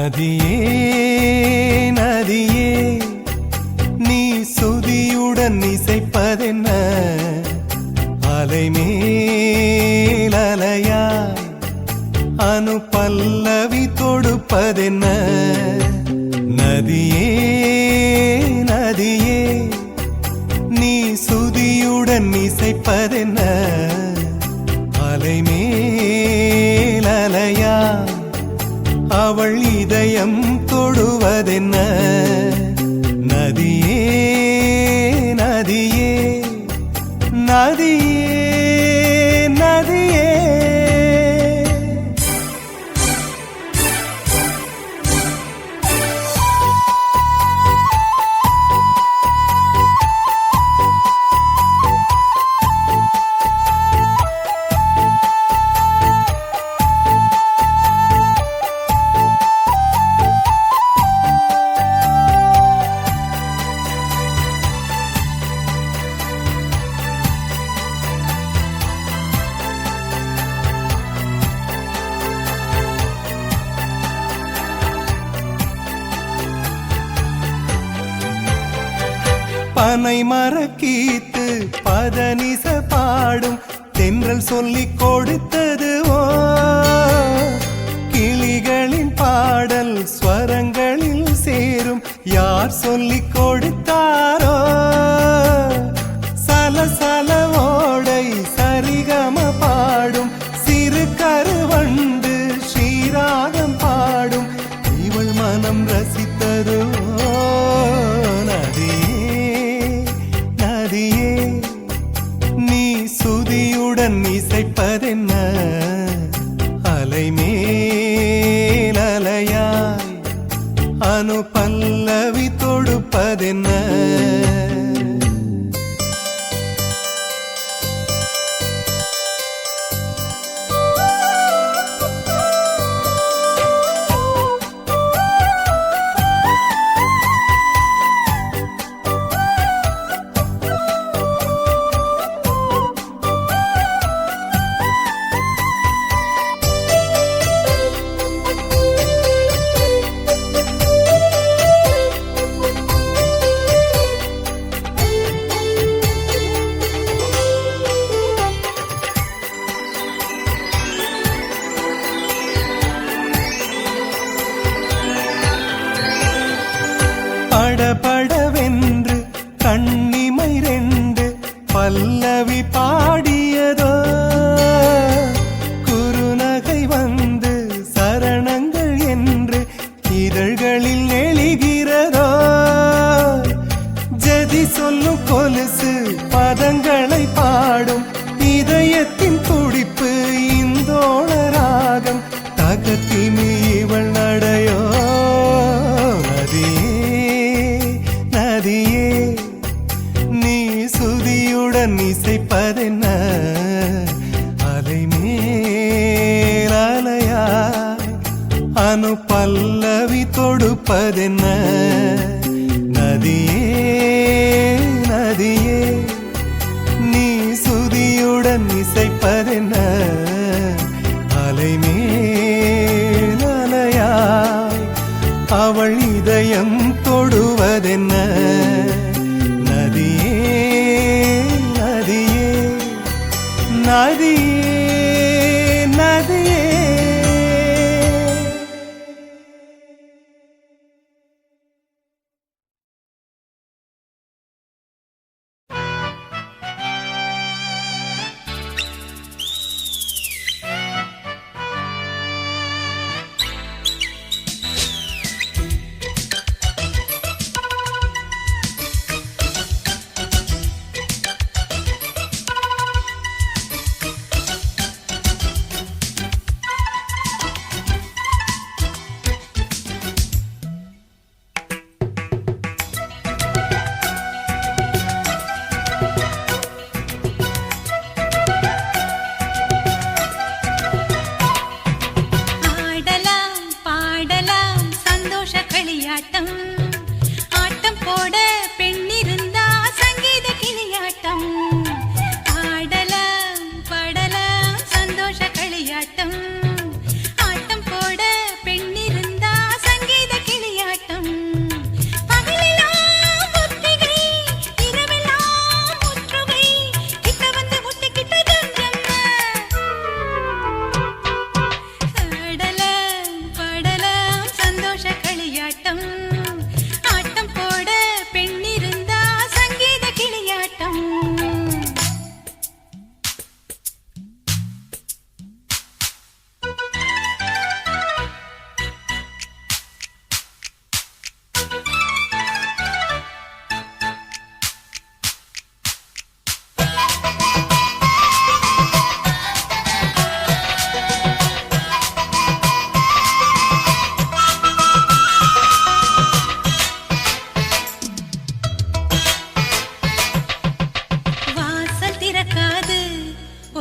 நதியே நதியே நீ சுதியுடன் இசைப்பதென்ன அலைமேல் அலையாய் அனு பல்லவி தொடுப்பதென்ன நதியே நதியே நீ சுதியுடன் இசைப்பதென்ன அலைமேல் அலையாய் அவள் இதயம் தொடுவதென்ன நதியே நதியே நதியே நதியே பனை மரக்கீத்து பதனிச பாடும் தென்றல் சொல்லிக் கொடுத்தது ஓ கிளிகளின் பாடல் ஸ்வரங்களில் சேரும் யார் சொல்லிக் கொடுத்தாரோ சலசல ஓடை சரிகம பாடும் சிறு கருவண்டு ஸ்ரீராகம் பாடும் இவள் மனம் ரசித்ததோ நீ சுதியுடன் இசைப்பதென்ன அலைமேல் அலையாய் அனு பல்லவி தொடுப்பதென்ன படபடவென்று கண்ணிமை ரெண்டு பல்லவி பாடியதோ குறுநகை வந்து சரணங்கள் என்று இதழ்களில் நெளிகிறதோ ஜதி சொல்லும் கொலுசு பதங்களை பாடும் இதயத்தின் துடிப்பு இந்தோள ராகம் தகத்திமி இவள் நடையோ நதியே நீ சுதியுடன் இசைப்பதென்ன அலைமேல் அலையாய் அனு பல்லவி தொடுப்பதென்ன நதியே நதியே நீ சுதியுடன் இசைப்பதென்ன அலைமேல் அலையாய் அவள் இதயம் தொடுவதென்ன நதியே நதியே நதியே நதியே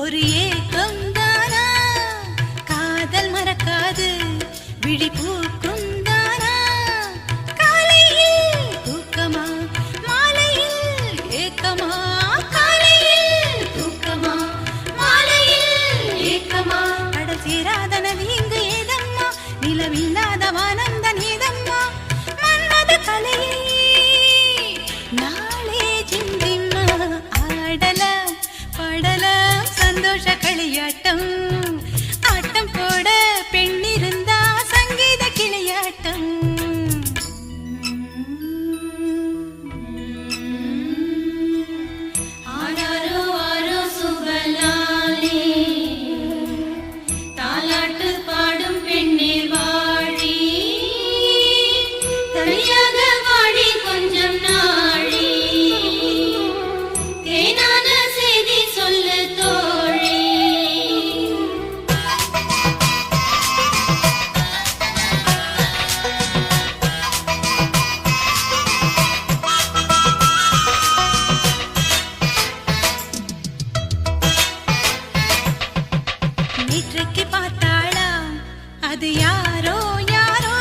ஒரு ஏக்கம் தானா காதல் மறக்காது விழி பூக்கும் தானா காலையில் தூக்கமா மாலையில் ஏக்கமா காலையில் தூக்கமா மாலையில் ஏக்கமா கடல் சேராத நதி இங்கு ஏதம்மா நிலவில்லாத வானந்த நீதம்மா மன்மத கலையை நாளே சிந்திம்மா ஆடலாம் பாடலாம் சந்தோஷ களியாட்டம் ஆட்டம் போட பெண்ணிருந்தா சங்கீத கிளியாட்டம் ஆராரோ ஆரோ சுபலாலே தாலாட்டு பாடும் பெண்ணே வாழி தனியாக வாழி கொஞ்சம் நாழி தேனான செய்தி சொல்லு தோழி நேற்றைக்கு பார்த்தாளா அது யாரோ யாரோ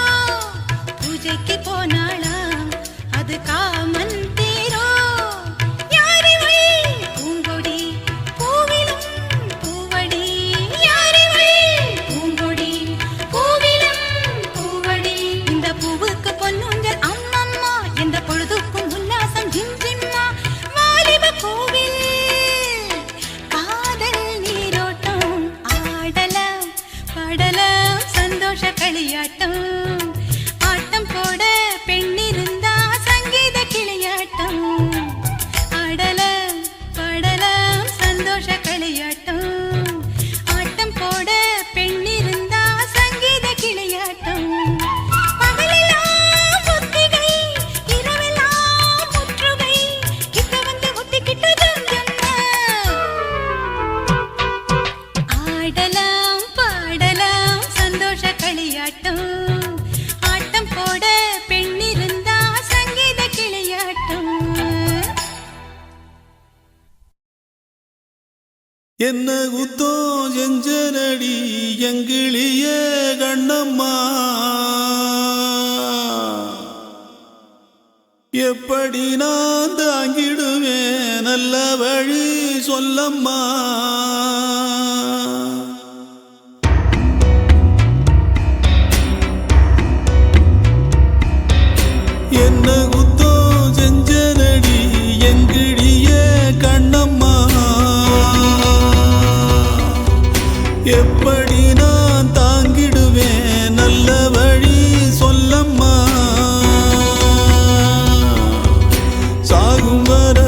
பூஜைக்கு போனாளா அது காமன் தேரோ யாரிவள் பூங்கொடி பூவிலும் பூவடி யாரிவள் பூங்கொடி பூவிலும் பூவடி இந்த பூவுக்கு பொன்னுஞ்சல் அம்மம்மா எந்த பொழுதுக்கும் உல்லாசம் ஜிம் ஜிம்மா வாலிப கோவில் காதல் நீரோட்டம் ஆடலாம் பாடலாம் சந்தோஷ களியாட்டம் ஆட்டம் போட பெண்ணிருந்தா சங்கீத கிளியாட்டம் ஆடலாம் பாடலாம் சந்தோஷ களியாட்டம் ஆட்டம் போட பெண்ணிருந்தா சங்கீத கிளியாட்டம் பகலெல்லாம் ஒத்திகை இரவெல்லாம் முற்றுகை கிட்ட வந்து ஒத்திக்கிட்டு ஜம்ஜம்மா ஆடலாம் பாடலாம் சந்தோஷ களியாட்டம் ஆட்டம் போட பெண்ணிருந்தா சங்கீத கிளியாட்டம் என்ன குத்தோ செஞ்சனடி எங்கிளிய கண்ணம்மா எப்படி நான் தாங்கிடுவேன் நல்ல வழி சொல்லம்மா என்ன குத்தோ செஞ்சனடி எங்கிளிய கண்ணம்மா எப்படி நான் தாங்கிடுவேன் நல்ல வழி சொல்லம்மா சாகும் வர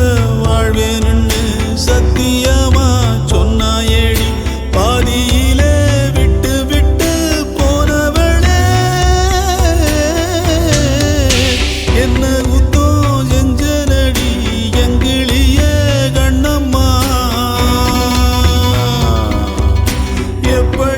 வாழ்வேன்னு சத்தியமா சொன்னாயேடி பாதியிலே விட்டு விட்டு போனவளே என்ன குத்தோ செஞ்சனடி எங்கிளிய கண்ணம்மா எப்படி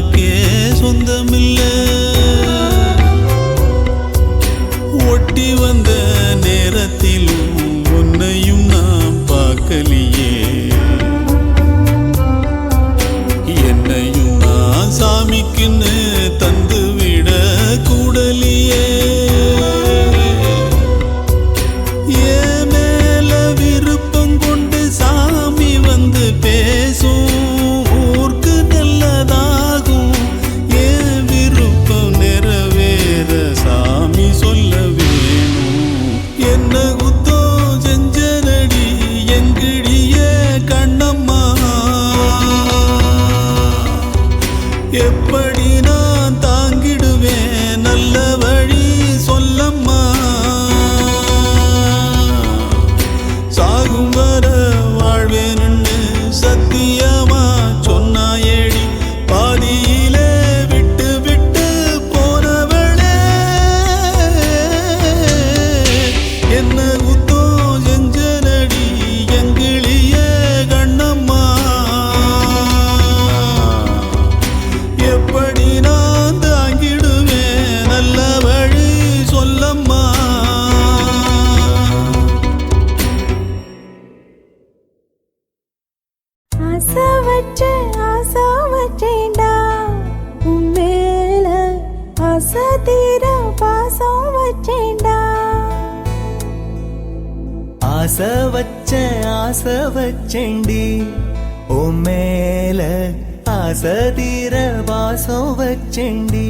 ஆளுக்கே சொந்தமில்ல. ஒட்டி வந்த நேரத்திலும் உன்னையும் நான் பார்க்கலையே. என்னையும் நான் சாமிக்குன்னு தந்து விட கூடலியே. என் மேல விருப்பம் கொண்டு சாமி வந்து பேசும், ஊருக்கு நல்லதாகும். என் விருப்பம் நிறைவேற சாமி சொல்ல வேணும். என்ன குத்தம் செஞ்சனடி எங்கிடிய கண்ணம்மா, எப்படி நான் தாங்கிடுவேன் நல்ல வழி சொல்லம்மா. சாகும் வர வாழ்வேன்னு சத்தியமா சொன்னாயேடி, பாதியிலே விட்டு விட்டு போனவளே. என்ன குத்தம் செஞ்சனடி எங்கிளிய கண்ணம்மா, எப்படி நான் தாங்கிடுவேன் நல்ல வழி சொல்லம்மா. ஆசை வச்சேன்டா உன் மேல, ஆசை தீர பாசம் வச்சேன்டா. ஆசை வச்சேண்டி உன் மேல, ஆசை தீர பாசம் வச்சேண்டி.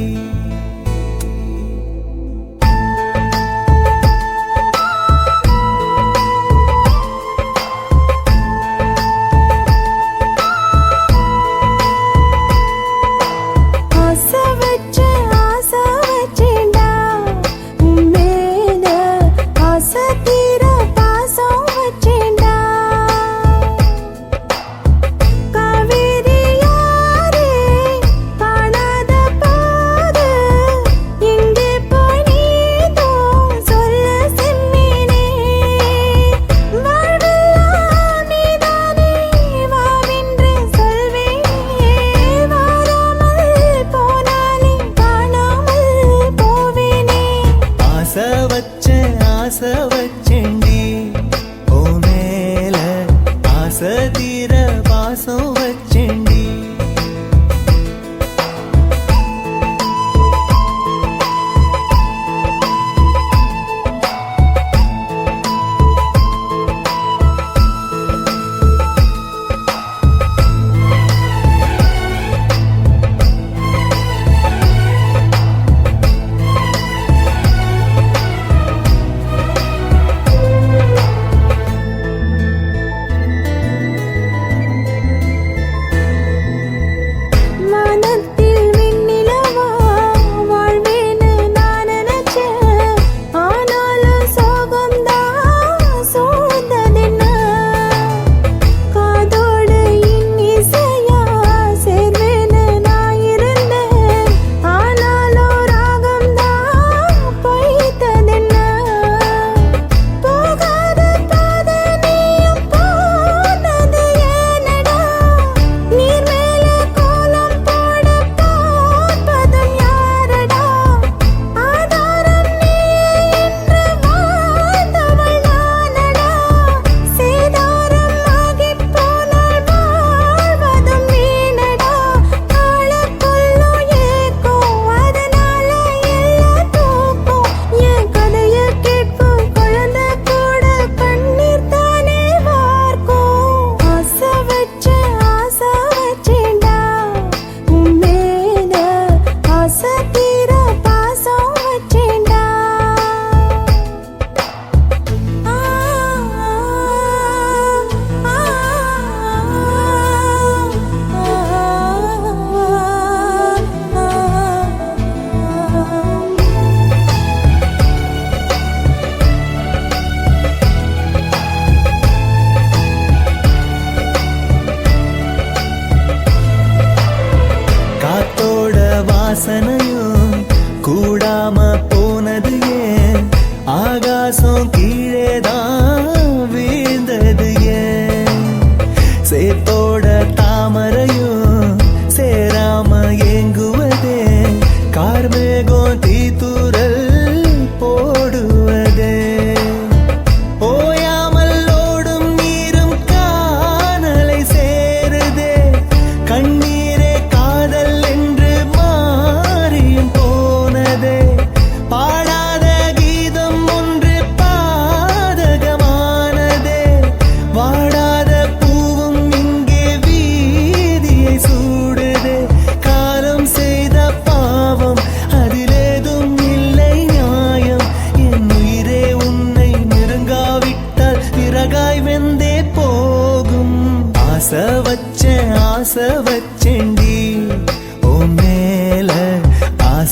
ஆசை வச்சேன்டா உன் மேல, ஆசை தீர பாசம் வச்சேன்டா. காவேரி யாரே காணாத போது, எங்கே போய் நீதோ சொல்ல செம்மீனே. வாழ்வெல்லாம் நீதானே வாவென்று சொல்வேனே, வாராமல் போனாலே காணாமல் போவேனே. ஆசை வச்சேண்டி உன் மேல, ஆசை தீர பாசம் வச்சேண்டி. வானத்தில் விண்ணிலவா வாழ்வேன்னு நான் நினைச்சேன், ஆனாலும் சோகம்தான் சூழ்ந்ததென்ன. காதோடு இன்னிசையா சேர்வேன்னு நான் இருந்தேன், ஆனாலும் ராகம்தான் பொய்த்ததென்ன. போகாத பாதை நீயும் போனது ஏனடா, நீர் மேல கோலம் போட பார்ப்பதும் யாரடா. ஆதாரம் நீயே என்று வாழ்ந்தவள் நானடா, சேதாரம் ஆகிப் போனால் வாழ்வதும் வீணடா. ஆளக்கொல்லும் ஏக்கம் அதனால எல்லா தூக்கம், என் கதையை கேட்கும் குழந்தை கூட கண்ணீர் தானே வார்க்கும். ஆசை வச்சேன்டா உன் மேல, ஆசை தீர பாசம் வச்சேன்டா. ஆ காத்தோட வாசனையும் கூடாம போனது ஏன், ஆகாசம் கீழேதான் வீழ்ந்தது ஏன். சேத்தோட தாமரையும் சேராம எங்க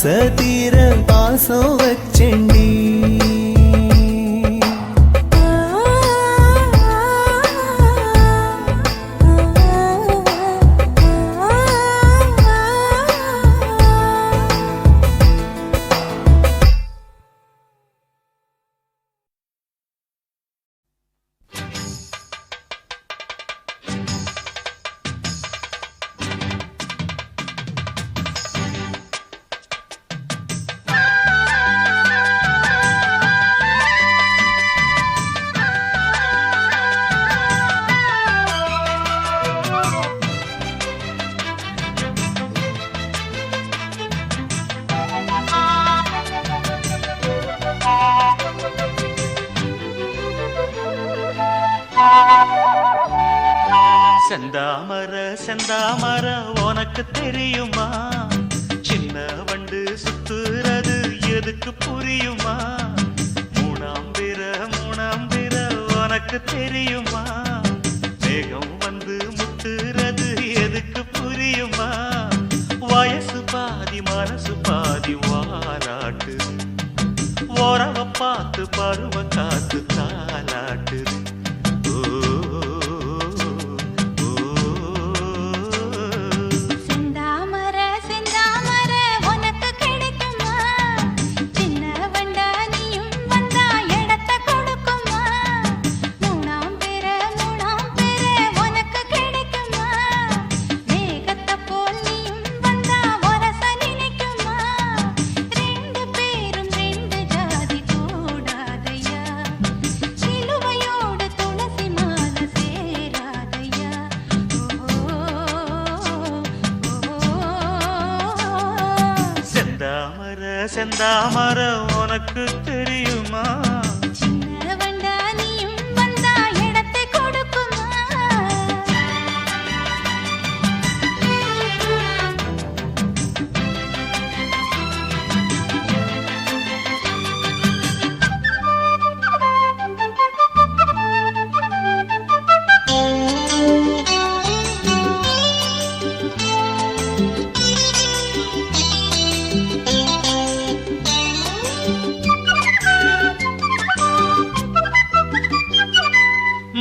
ஆசை தீர பாசம் வச்செண்டி செந்தாமர செந்தாமர உனக்கு தெரியுமா சின்ன வண்டு சுத்துறது எதுக்கு புரியுமா மூணாம் பிற உனக்கு தெரியுமா மேகம் வந்து முத்துறது எதுக்கு புரியுமா வயசு பாதி மனசு பாதி வாலாட்டு உறவ பார்த்து பருவ காத்து தாலாட்டுது செந்தாமர உனக்கு தெரியுமா சின்ன வண்டா நீயும் வந்தா இடத்தை கொடுக்குமா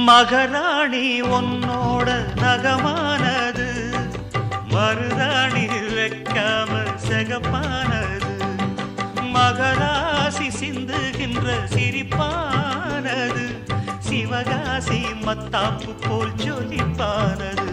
மகராணி உன்னோட நகமானது மருதாணி வைக்காம செகப்பானது மகராசி சிந்துகின்ற சிரிப்பானது சிவகாசி மத்தாப்பு போல் ஜொலிப்பானது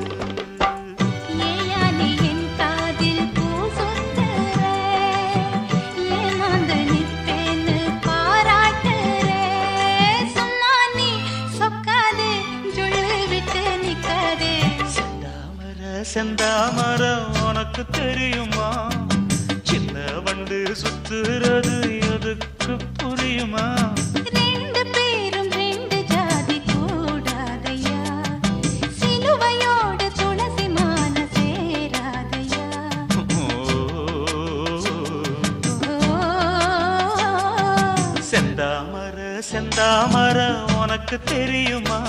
செந்தாமர உனக்கு தெரியுமா சின்ன வண்டு சுத்துறது எதுக்கு புரியுமா ரெண்டு பேரும் ரெண்டு ஜாதி கூடாதையா சிலுவையோடு துளசி மாலை சேராதையா செந்தாமர செந்தாமர உனக்கு தெரியுமா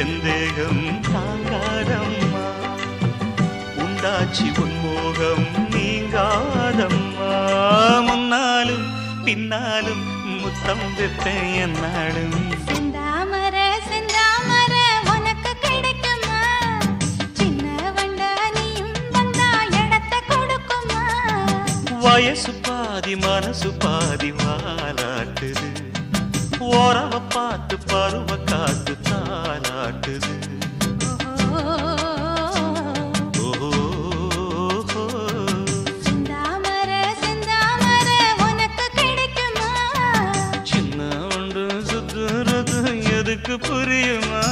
எந்தேகம் தாங்காதம்மா உண்டாச்சி உன்மோகம் நீங்காதம்மா முன்னாலும் பின்னாலும் முத்தம் வைப்பேன் என்னாலும் செந்தாமர செந்தாமர உனக்கு கிடைக்குமா சின்ன வண்டா நீயும் வந்தா இடத்தை கொடுக்குமா வயசு பாதி மனசு பாதி வாலாட்டுது போறவ பார்த்து பருவ காத்து தாலாட்டுது. செந்தாமர செந்தாமர உனக்கு கிடைக்குமா? சின்ன ஒன்று சுத்துறது எதுக்கு புரியுமா?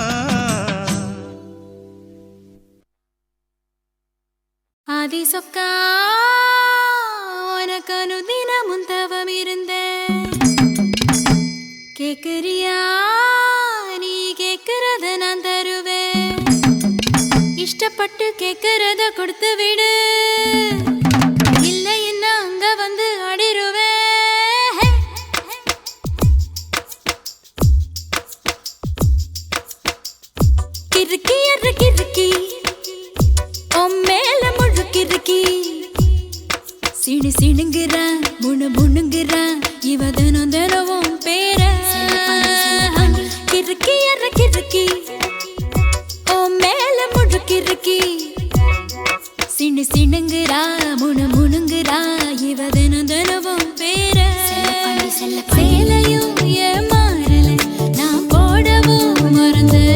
ஆதி சொக்கா உனக்கு அனுதினமும் தவம் இருந்தேன். கேக்குறியா? நீ கேக்குறத நான் தருவேன். இஷ்டப்பட்டு கேக்குறத கொடுத்து விடு, இல்லை என்ன அங்க வந்து அடிருவேன். கிறுக்கி எற கிறுக்கி மேல முழுக்கிருக்கி சிணு சிணுங்குறா முணு முணுங்குறா இவ தினம் தினவும் பேர கிறுக்கி எற கிறுக்கி மேல முழுக்கிருக்கி சிணு சிணுங்குறா முணு முணுங்குறா இவ தினம் தினவும் பேர சேலையும் ஏமாறல நான் போடவும் மறந்தேன்.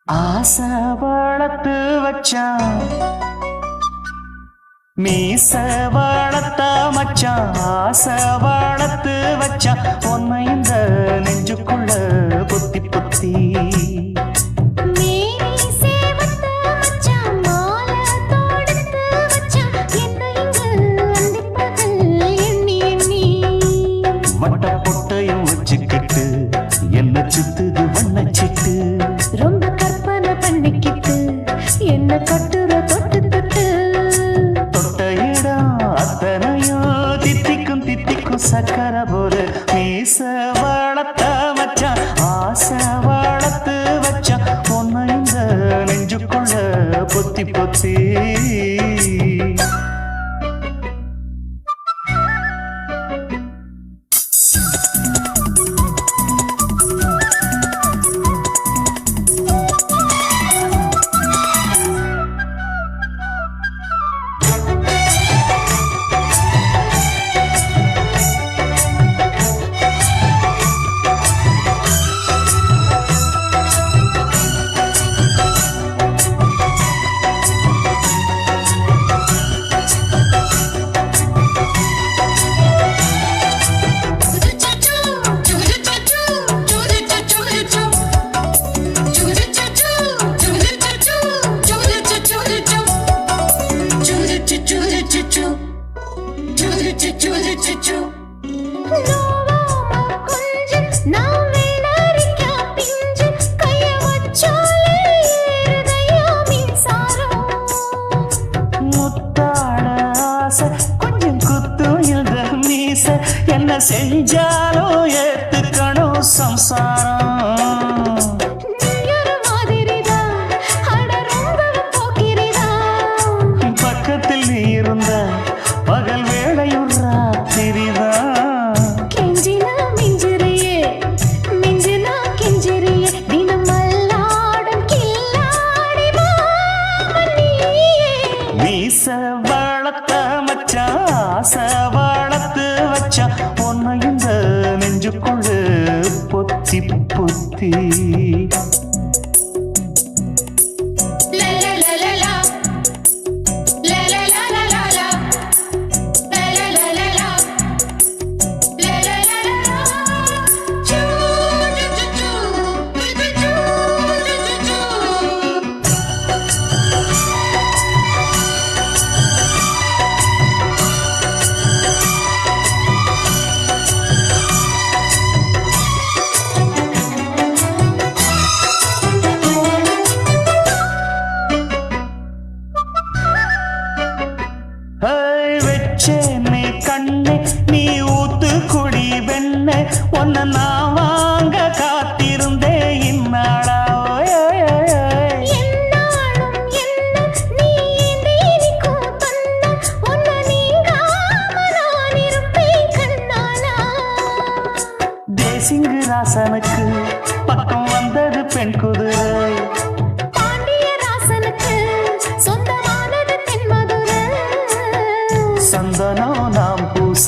ஆசை வளர்த்து வச்சான் மீச வளர்த்த மச்சான் ஆசை வளர்த்து வச்சான் உன்னை இந்த நெஞ்சுக்குள்ள பொத்தி பொத்தி வட்ட பொட்டையும் வச்சுக்கிட்டு என்ன சுத்துது வண்ணச்சிட்டு ரொம்ப கற்பனை பண்ணிக்கிட்டு என்ன கட்டுற தொட்டு தொட்டு தொட்ட இடம் அத்தனையோ தித்திக்கும் தித்திக்கும் சக்கர போல மீச வளர்த்த மச்சான் ஆசை வளர்த்து வச்சான் உன்னை இந்த நெஞ்சுக்குள்ள பொத்தி பொத்தி கொஞ்சம் குத்தும் இந்த மீச என்ன செஞ்சாலும் ஏத்துக்கணும் சம்சாரம் பக்கத்தில் நீ இருந்த பகல் வேளையும் ராத்திரிதான் மீச வளர்த்த மச்சான் ஆசை வளர்த்து வச்சான் உன்னை இந்த நெஞ்சுக்குள்ள பொத்தி பொத்தி வெச்சேனே கண்ணே நீ ஊத்து குடி வெண்ணே உன்னை நான் வாங்க காத்திருந்தே இந்நாளா தேசிங்கு ராசனுக்கு பக்கம் வந்தது பெண் குதிரை சந்தனம் நாம் பூச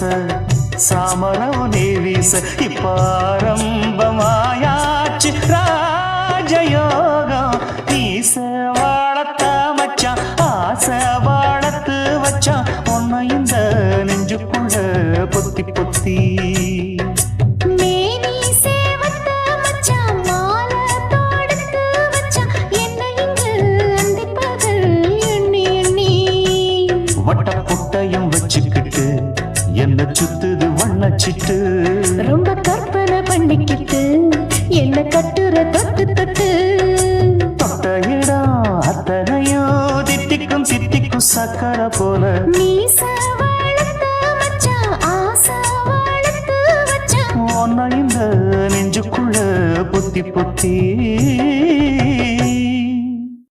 சாமரம் நீ வீச இப்பாரம்பமாயாச்சு ராஜயோகம் நீச வாழத்த மச்சான் ஆசை வாழத்து வச்சான் உன்னை இந்த நெஞ்சுக்குள்ள பொத்தி பொத்தி வட்ட புட்டையும் வச்சுக்கிட்டு என்ன சுத்துது வண்ணச்சிட்டு ரொம்ப கற்பனை பண்ணிக்கிட்டு என்ன கட்டுற தொட்டு தொட்டு தொட்ட இடம் அத்தனையோ தித்திக்கும் தித்திக்கும் சக்கர போல மீச வளர்த்த மச்சான் ஆசை வளர்த்து வச்சான் உன்னை இந்த நெஞ்சுக்குள்ள பொத்தி பொத்தி